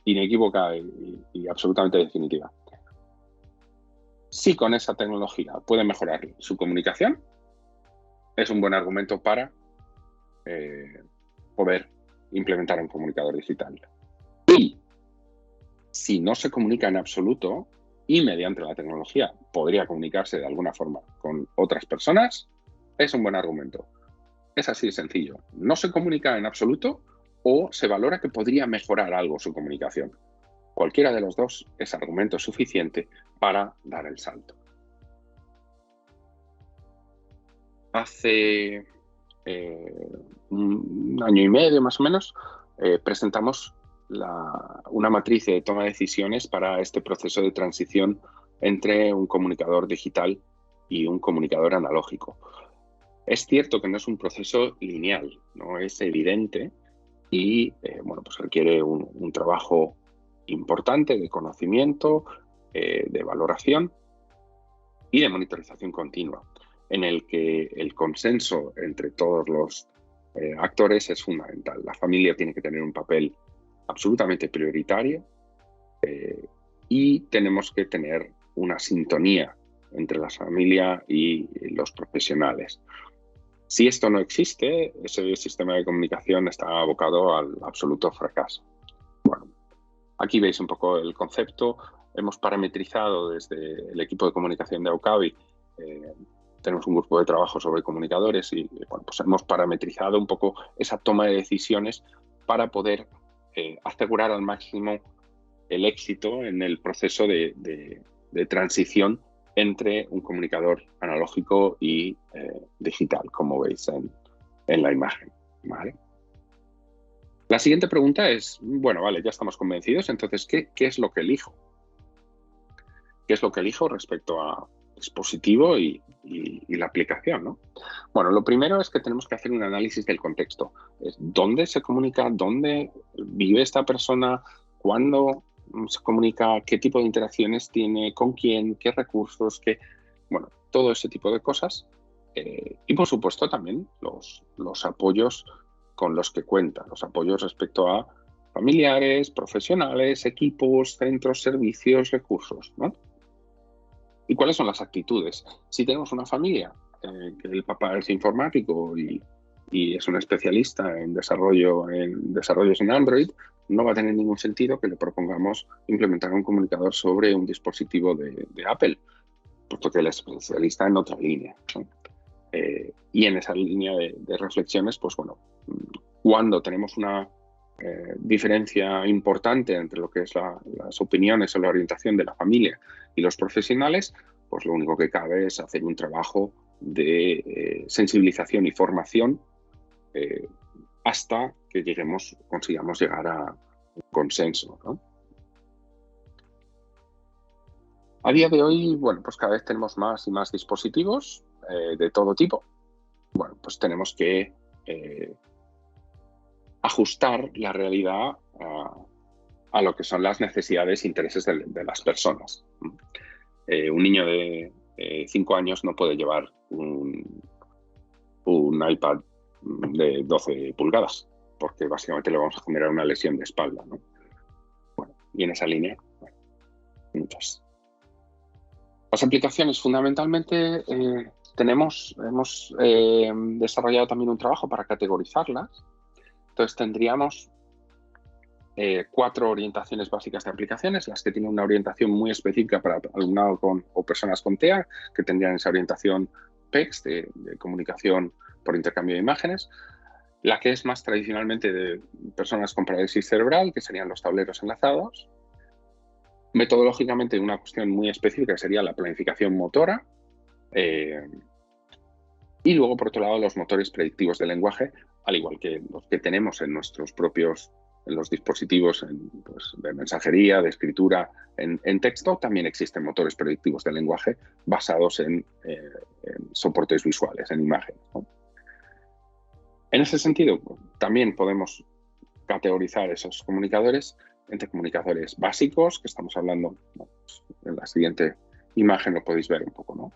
inequívoca y absolutamente definitiva. Si con esa tecnología puede mejorar su comunicación, es un buen argumento para poder implementar un comunicador digital. Y si no se comunica en absoluto y mediante la tecnología podría comunicarse de alguna forma con otras personas, es un buen argumento. Es así de sencillo. No se comunica en absoluto o se valora que podría mejorar algo su comunicación. Cualquiera de los dos es argumento suficiente para dar el salto. Hace un año y medio más o menos presentamos una matriz de toma de decisiones para este proceso de transición entre un comunicador digital y un comunicador analógico. Es cierto que no es un proceso lineal, no es evidente y pues requiere un trabajo importante de conocimiento, de valoración y de monitorización continua, en el que el consenso entre todos los actores es fundamental. La familia tiene que tener un papel absolutamente prioritario y tenemos que tener una sintonía entre la familia y los profesionales. Si esto no existe, ese sistema de comunicación está abocado al absoluto fracaso. Bueno, aquí veis un poco el concepto. Hemos parametrizado desde el equipo de comunicación de Aucavi, tenemos un grupo de trabajo sobre comunicadores y pues hemos parametrizado un poco esa toma de decisiones para poder asegurar al máximo el éxito en el proceso de transición entre un comunicador analógico y digital, como veis en la imagen, ¿vale? La siguiente pregunta es, bueno, vale, ya estamos convencidos, entonces, ¿qué es lo que elijo? ¿Qué es lo que elijo respecto a dispositivo y la aplicación, ¿no? Bueno, lo primero es que tenemos que hacer un análisis del contexto. ¿Dónde se comunica? ¿Dónde vive esta persona? ¿Cuándo se comunica? ¿Qué tipo de interacciones tiene? ¿Con quién? ¿Qué recursos? Bueno, todo ese tipo de cosas. Y, por supuesto, también los apoyos con los que cuenta. Los apoyos respecto a familiares, profesionales, equipos, centros, servicios, recursos, ¿no? ¿Y cuáles son las actitudes? Si tenemos una familia, que el papá es informático y es un especialista en desarrollos en Android, no va a tener ningún sentido que le propongamos implementar un comunicador sobre un dispositivo de Apple, puesto que él es especialista en otra línea, ¿no? Y en esa línea de reflexiones, pues bueno, cuando tenemos una diferencia importante entre lo que es las opiniones o la orientación de la familia y los profesionales, pues lo único que cabe es hacer un trabajo de sensibilización y formación hasta que consigamos llegar a un consenso, ¿no? A día de hoy, bueno, pues cada vez tenemos más y más dispositivos de todo tipo. Bueno, pues tenemos que ajustar la realidad a lo que son las necesidades e intereses de las personas. Un niño de 5 años no puede llevar un iPad de 12 pulgadas, porque básicamente le vamos a generar una lesión de espalda, ¿no? Bueno, y en esa línea, bueno, muchas. Las aplicaciones, fundamentalmente, hemos desarrollado también un trabajo para categorizarlas. Entonces, tendríamos 4 orientaciones básicas de aplicaciones, las que tienen una orientación muy específica para alumnado o personas con TEA, que tendrían esa orientación PECS, de comunicación por intercambio de imágenes. La que es más tradicionalmente de personas con parálisis cerebral, que serían los tableros enlazados. Metodológicamente, una cuestión muy específica sería la planificación motora. Y luego, por otro lado, los motores predictivos de lenguaje, al igual que los que tenemos en nuestros propios, en los dispositivos pues, de mensajería, de escritura, en texto, también existen motores predictivos de lenguaje basados en soportes visuales, en imágenes, ¿no? En ese sentido, también podemos categorizar esos comunicadores entre comunicadores básicos, que estamos hablando, bueno, pues, en la siguiente imagen lo podéis ver un poco, ¿no?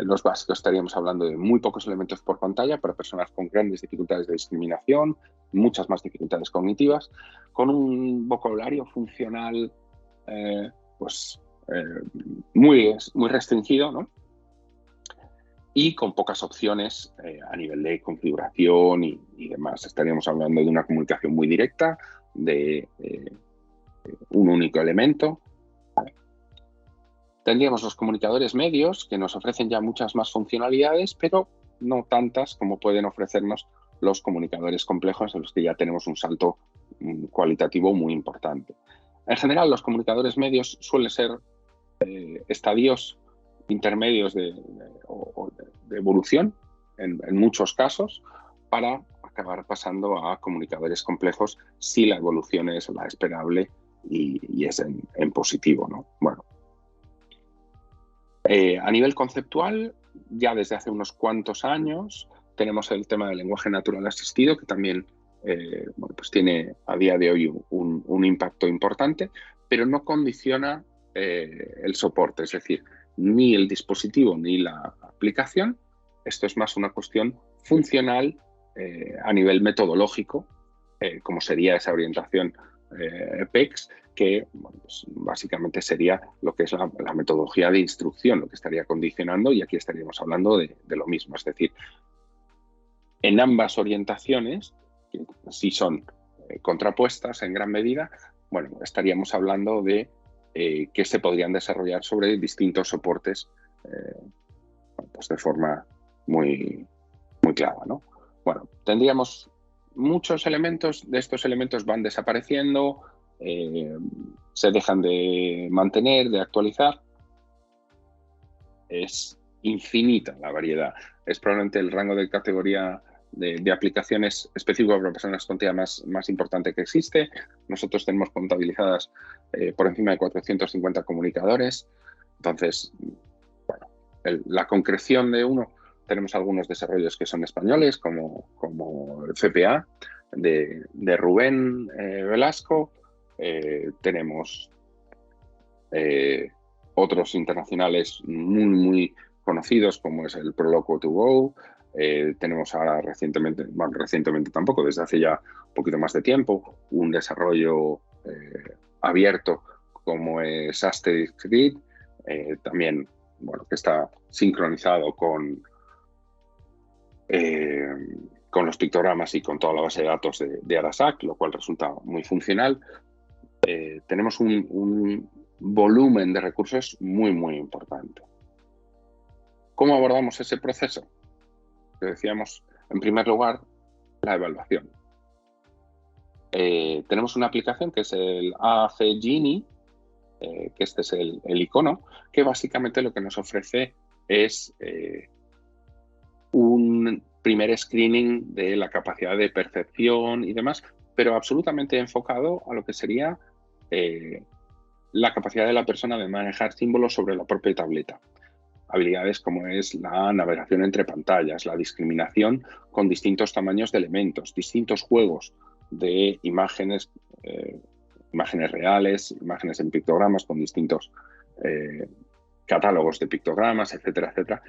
Los básicos estaríamos hablando de muy pocos elementos por pantalla para personas con grandes dificultades de discriminación, muchas más dificultades cognitivas, con un vocabulario funcional muy restringido, ¿no? Y con pocas opciones a nivel de configuración y demás. Estaríamos hablando de una comunicación muy directa, de un único elemento. Tendríamos los comunicadores medios, que nos ofrecen ya muchas más funcionalidades, pero no tantas como pueden ofrecernos los comunicadores complejos, en los que ya tenemos un salto cualitativo muy importante. En general, los comunicadores medios suelen ser estadios intermedios de evolución, en muchos casos, para acabar pasando a comunicadores complejos si la evolución es la esperable y es en positivo, ¿no? Bueno. A nivel conceptual, ya desde hace unos cuantos años tenemos el tema del lenguaje natural asistido, que también bueno, pues tiene a día de hoy un impacto importante, pero no condiciona el soporte, es decir, ni el dispositivo ni la aplicación. Esto es más una cuestión funcional a nivel metodológico, como sería esa orientación PECS, que bueno, pues básicamente sería lo que es la metodología de instrucción, lo que estaría condicionando, y aquí estaríamos hablando de lo mismo. Es decir, en ambas orientaciones, que sí son contrapuestas en gran medida, bueno, estaríamos hablando de que se podrían desarrollar sobre distintos soportes pues de forma muy clara, ¿no? Bueno, tendríamos muchos elementos, de estos elementos van desapareciendo, se dejan de mantener, de actualizar. Es infinita la variedad. Es probablemente el rango de categoría de aplicaciones específico para personas con TEA más importante que existe. Nosotros tenemos contabilizadas por encima de 450 comunicadores. Entonces, bueno, la concreción de uno, tenemos algunos desarrollos que son españoles, como el CPA de Rubén Velasco. Tenemos otros internacionales muy conocidos, como es el Proloquo2Go. Tenemos ahora recientemente tampoco, desde hace ya un poquito más de tiempo, un desarrollo abierto como es Asterix Grid, también, bueno, que está sincronizado con los pictogramas y con toda la base de datos de Arasac, lo cual resulta muy funcional. Tenemos un volumen de recursos muy importante. ¿Cómo abordamos ese proceso? Que decíamos, en primer lugar, la evaluación. tenemos una aplicación que es el AAC Genie, que este es el icono, que básicamente lo que nos ofrece es un primer screening de la capacidad de percepción y demás, pero absolutamente enfocado a lo que sería la capacidad de la persona de manejar símbolos sobre la propia tableta. Habilidades como es la navegación entre pantallas, la discriminación con distintos tamaños de elementos, distintos juegos de imágenes, imágenes reales, imágenes en pictogramas con distintos catálogos de pictogramas, etcétera, etcétera.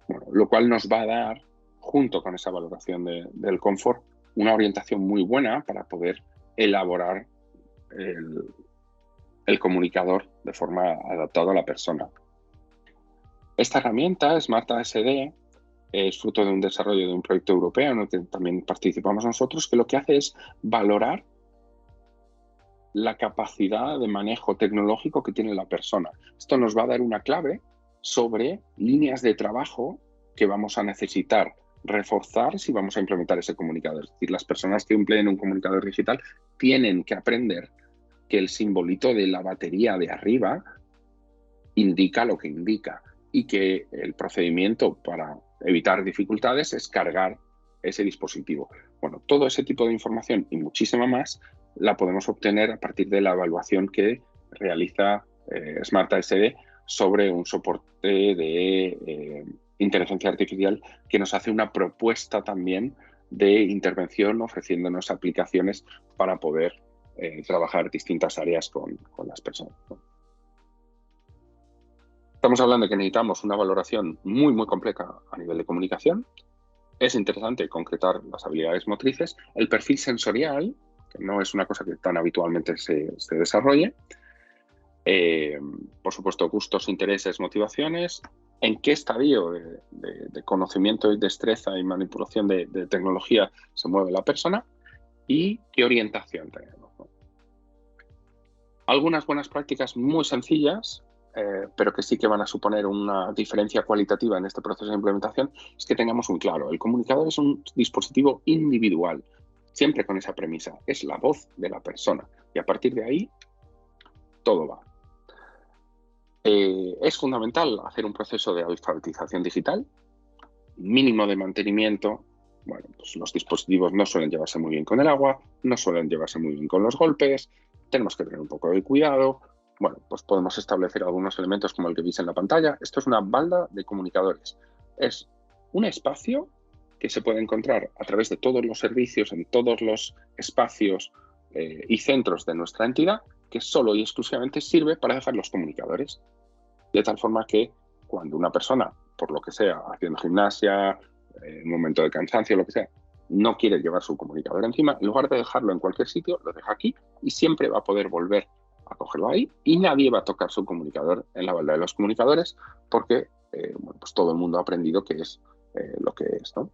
Bueno, lo cual nos va a dar, junto con esa valoración del confort, una orientación muy buena para poder elaborar el comunicador de forma adaptada a la persona. Esta herramienta, SmartASD, es fruto de un desarrollo de un proyecto europeo en el que también participamos nosotros, que lo que hace es valorar la capacidad de manejo tecnológico que tiene la persona. Esto nos va a dar una clave sobre líneas de trabajo que vamos a necesitar reforzar si vamos a implementar ese comunicador. Es decir, las personas que empleen un comunicador digital tienen que aprender que el simbolito de la batería de arriba indica lo que indica y que el procedimiento para evitar dificultades es cargar ese dispositivo. Bueno, todo ese tipo de información y muchísima más la podemos obtener a partir de la evaluación que realiza SmartASD sobre un soporte de inteligencia artificial que nos hace una propuesta también de intervención ofreciéndonos aplicaciones para poder trabajar distintas áreas con las personas, ¿no? Estamos hablando de que necesitamos una valoración muy, muy compleja a nivel de comunicación. Es interesante concretar las habilidades motrices, el perfil sensorial, que no es una cosa que tan habitualmente se desarrolle. Por supuesto, gustos, intereses, motivaciones. En qué estadio de conocimiento y destreza y manipulación de tecnología se mueve la persona y qué orientación tenemos, ¿no? Algunas buenas prácticas muy sencillas, pero que sí que van a suponer una diferencia cualitativa en este proceso de implementación, es que tengamos un claro. El comunicador es un dispositivo individual, siempre con esa premisa. Es la voz de la persona y a partir de ahí todo va. Es fundamental hacer un proceso de alfabetización digital, mínimo de mantenimiento. Bueno, pues los dispositivos no suelen llevarse muy bien con el agua, no suelen llevarse muy bien con los golpes, tenemos que tener un poco de cuidado. Bueno, pues podemos establecer algunos elementos como el que veis en la pantalla. Esto es una balda de comunicadores. Es un espacio que se puede encontrar a través de todos los servicios, en todos los espacios y centros de nuestra entidad, que solo y exclusivamente sirve para dejar los comunicadores. De tal forma que cuando una persona, por lo que sea, haciendo gimnasia, en un momento de cansancio, lo que sea, no quiere llevar su comunicador encima, en lugar de dejarlo en cualquier sitio, lo deja aquí y siempre va a poder volver a cogerlo ahí y nadie va a tocar su comunicador en la balda de los comunicadores porque bueno, pues todo el mundo ha aprendido qué es lo que es, ¿no?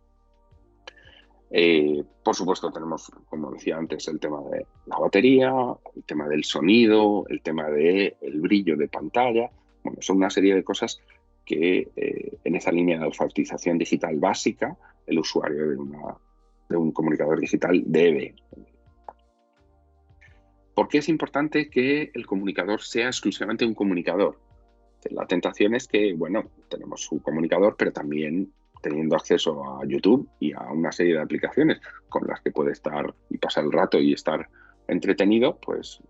Por supuesto tenemos, como decía antes, el tema de la batería, el tema del sonido, el tema del brillo de pantalla. Bueno, son una serie de cosas que en esa línea de alfabetización digital básica el usuario de un comunicador digital debe. ¿Por qué es importante que el comunicador sea exclusivamente un comunicador? La tentación es que, bueno, tenemos un comunicador, pero también teniendo acceso a YouTube y a una serie de aplicaciones con las que puede estar y pasar el rato y estar entretenido, pues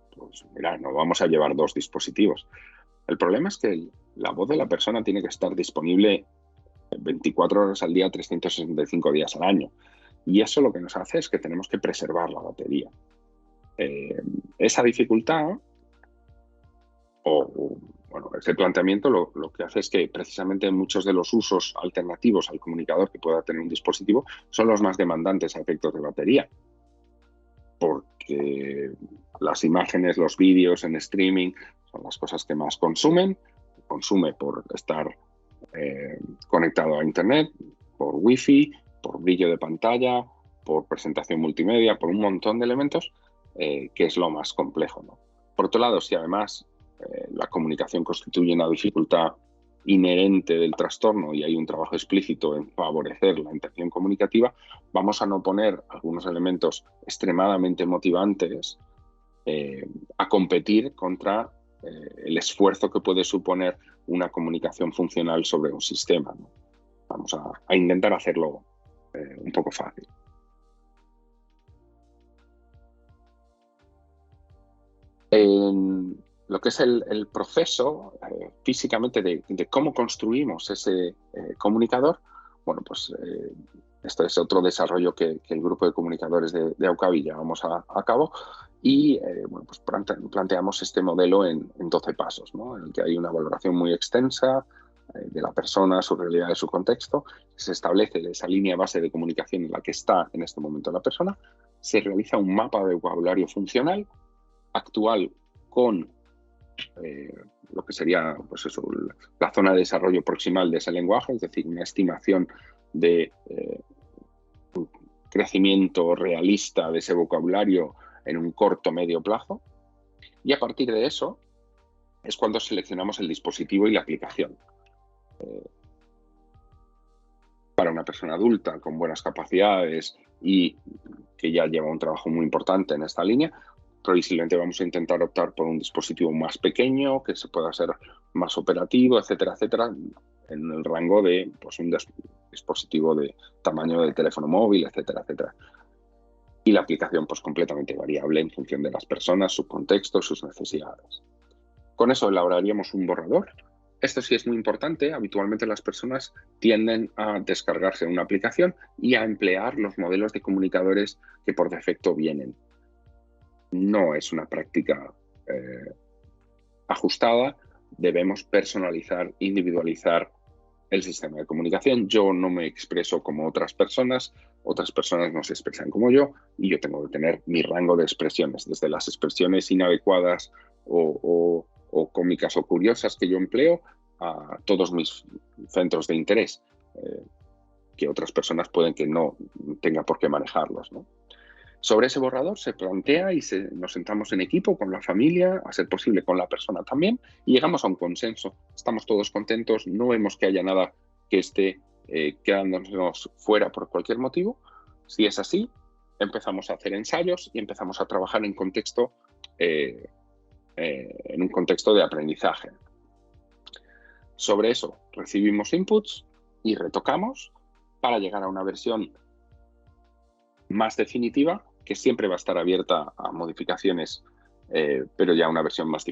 mira, no vamos a llevar dos dispositivos. El problema es que la voz de la persona tiene que estar disponible 24 horas al día, 365 días al año. Y eso lo que nos hace es que tenemos que preservar la batería. Esa dificultad bueno, ese planteamiento lo que hace es que precisamente muchos de los usos alternativos al comunicador que pueda tener un dispositivo son los más demandantes a efectos de batería. Porque las imágenes, los vídeos en streaming son las cosas que más consume por estar conectado a Internet, por Wi-Fi, por brillo de pantalla, por presentación multimedia, por un montón de elementos, que es lo más complejo, ¿no? Por otro lado, si además la comunicación constituye una dificultad inherente del trastorno y hay un trabajo explícito en favorecer la interacción comunicativa, vamos a no poner algunos elementos extremadamente motivantes a competir contra el esfuerzo que puede suponer una comunicación funcional sobre un sistema, ¿no? Vamos a intentar hacerlo un poco fácil. En lo que es el proceso físicamente de cómo construimos ese comunicador, bueno, pues esto es otro desarrollo que el grupo de comunicadores de Aucavi llevamos a cabo y bueno, pues planteamos este modelo en 12 pasos, ¿no? En el que hay una valoración muy extensa de la persona, su realidad y su contexto. Se establece esa línea base de comunicación en la que está en este momento la persona. Se realiza un mapa de vocabulario funcional actual con lo que sería pues eso, la zona de desarrollo proximal de ese lenguaje, es decir, una estimación de un crecimiento realista de ese vocabulario en un corto medio plazo. Y a partir de eso es cuando seleccionamos el dispositivo y la aplicación. Para una persona adulta con buenas capacidades y que ya lleva un trabajo muy importante en esta línea, previsiblemente vamos a intentar optar por un dispositivo más pequeño, que se pueda ser más operativo, etcétera, etcétera, en el rango de pues, un dispositivo de tamaño de teléfono móvil, etcétera, etcétera. Y la aplicación pues completamente variable en función de las personas, su contexto, sus necesidades. Con eso elaboraríamos un borrador. Esto sí es muy importante. Habitualmente las personas tienden a descargarse una aplicación y a emplear los modelos de comunicadores que por defecto vienen. No es una práctica ajustada. Debemos personalizar, individualizar el sistema de comunicación. Yo no me expreso como otras personas no se expresan como yo y yo tengo que tener mi rango de expresiones, desde las expresiones inadecuadas o cómicas o curiosas que yo empleo a todos mis centros de interés que otras personas pueden que no tenga por qué manejarlos, ¿no? Sobre ese borrador se plantea y nos sentamos en equipo con la familia, a ser posible con la persona también, y llegamos a un consenso. Estamos todos contentos, no vemos que haya nada que esté quedándonos fuera por cualquier motivo. Si es así, empezamos a hacer ensayos y empezamos a trabajar en un contexto de aprendizaje. Sobre eso recibimos inputs y retocamos para llegar a una versión más definitiva, que siempre va a estar abierta a modificaciones, pero ya una versión más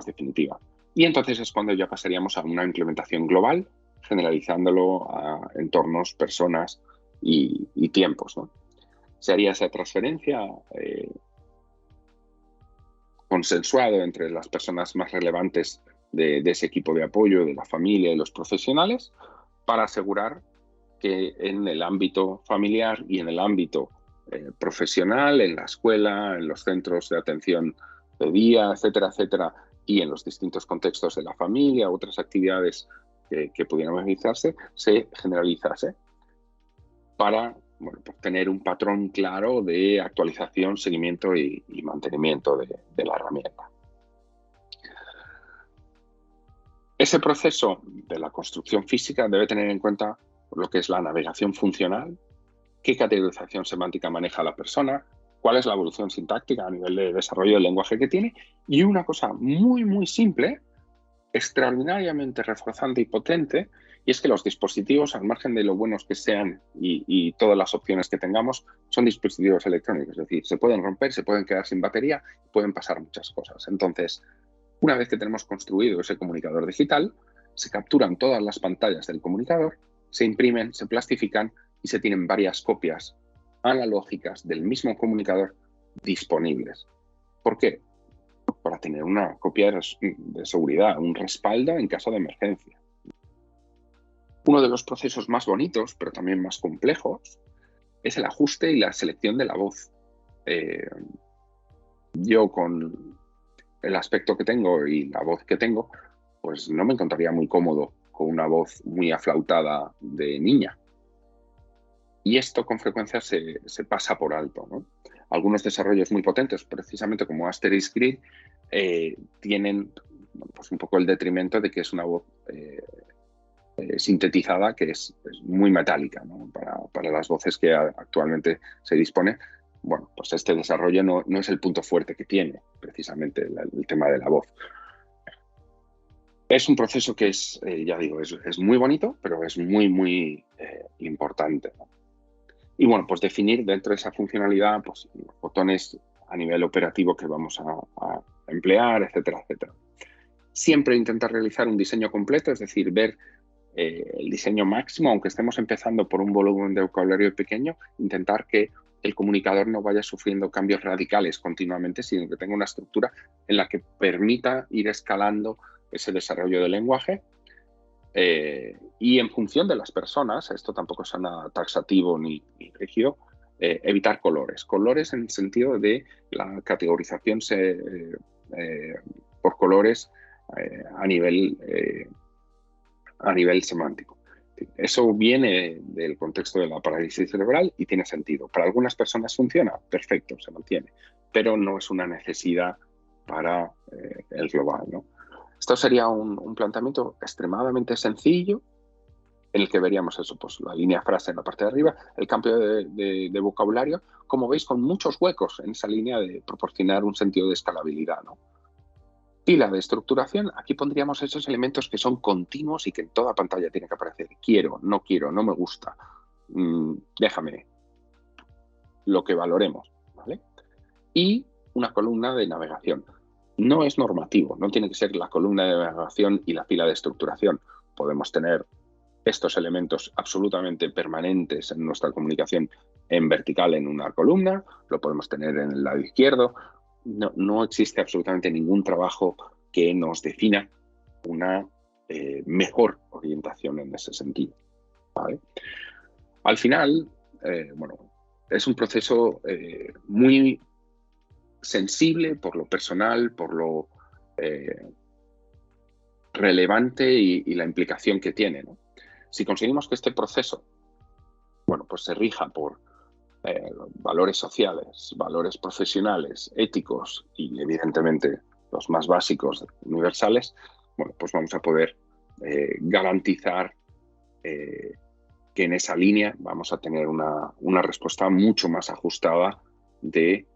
definitiva. Y entonces es cuando ya pasaríamos a una implementación global, generalizándolo a entornos, personas y tiempos, ¿no? Se haría esa transferencia consensuado entre las personas más relevantes de ese equipo de apoyo, de la familia y los profesionales, para asegurar que en el ámbito familiar y en el ámbito profesional, en la escuela, en los centros de atención de día, etcétera, etcétera, y en los distintos contextos de la familia, otras actividades que pudieran realizarse, se generalizase para pues, tener un patrón claro de actualización, seguimiento y mantenimiento de la herramienta. Ese proceso de la construcción física debe tener en cuenta lo que es la navegación funcional, qué categorización semántica maneja la persona, cuál es la evolución sintáctica a nivel de desarrollo del lenguaje que tiene, y una cosa muy, muy simple, extraordinariamente reforzante y potente, y es que los dispositivos, al margen de lo buenos que sean y todas las opciones que tengamos, son dispositivos electrónicos, es decir, se pueden romper, se pueden quedar sin batería, pueden pasar muchas cosas. Entonces, una vez que tenemos construido ese comunicador digital, se capturan todas las pantallas del comunicador, se imprimen, se plastifican y se tienen varias copias analógicas del mismo comunicador disponibles. ¿Por qué? Para tener una copia de seguridad, un respaldo en caso de emergencia. Uno de los procesos más bonitos, pero también más complejos, es el ajuste y la selección de la voz. Yo, con el aspecto que tengo y la voz que tengo, pues no me encontraría muy cómodo con una voz muy aflautada de niña. Y esto con frecuencia se pasa por alto, ¿no? Algunos desarrollos muy potentes, precisamente como Asterisk Grid, tienen bueno, pues un poco el detrimento de que es una voz sintetizada que es muy metálica, ¿no? Para las voces que actualmente se dispone. Bueno, pues este desarrollo no es el punto fuerte que tiene precisamente el tema de la voz. Es un proceso que es, ya digo, es muy bonito, pero es muy importante, ¿no? Y bueno, pues definir dentro de esa funcionalidad pues, los botones a nivel operativo que vamos a emplear, etcétera, etcétera. Siempre intentar realizar un diseño completo, es decir, ver el diseño máximo, aunque estemos empezando por un volumen de vocabulario pequeño, intentar que el comunicador no vaya sufriendo cambios radicales continuamente, sino que tenga una estructura en la que permita ir escalando ese desarrollo del lenguaje. Y en función de las personas, esto tampoco es nada taxativo ni rígido, evitar colores. Colores en el sentido de la categorización por colores a nivel semántico. Eso viene del contexto de la parálisis cerebral y tiene sentido. Para algunas personas funciona, perfecto, se mantiene, pero no es una necesidad para el global, ¿no? Esto sería un planteamiento extremadamente sencillo en el que veríamos eso, pues la línea frase en la parte de arriba, el cambio de vocabulario, como veis, con muchos huecos en esa línea de proporcionar un sentido de escalabilidad, ¿no? Y la de estructuración, aquí pondríamos esos elementos que son continuos y que en toda pantalla tiene que aparecer. Quiero, no me gusta, déjame, lo que valoremos, ¿vale? Y una columna de navegación. No es normativo, no tiene que ser la columna de navegación y la fila de estructuración. Podemos tener estos elementos absolutamente permanentes en nuestra comunicación en vertical en una columna, lo podemos tener en el lado izquierdo. No existe absolutamente ningún trabajo que nos defina una mejor orientación en ese sentido, ¿vale? Al final, bueno, es un proceso muy sensible por lo personal, por lo relevante y la implicación que tiene, ¿no? Si conseguimos que este proceso, bueno, pues se rija por valores sociales, valores profesionales, éticos y evidentemente los más básicos, universales, bueno, pues vamos a poder garantizar que en esa línea vamos a tener una respuesta mucho más ajustada de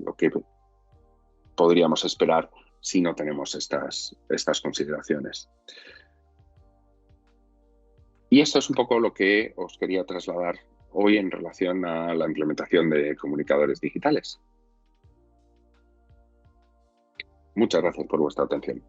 lo que podríamos esperar si no tenemos estas consideraciones. Y esto es un poco lo que os quería trasladar hoy en relación a la implementación de comunicadores digitales. Muchas gracias por vuestra atención.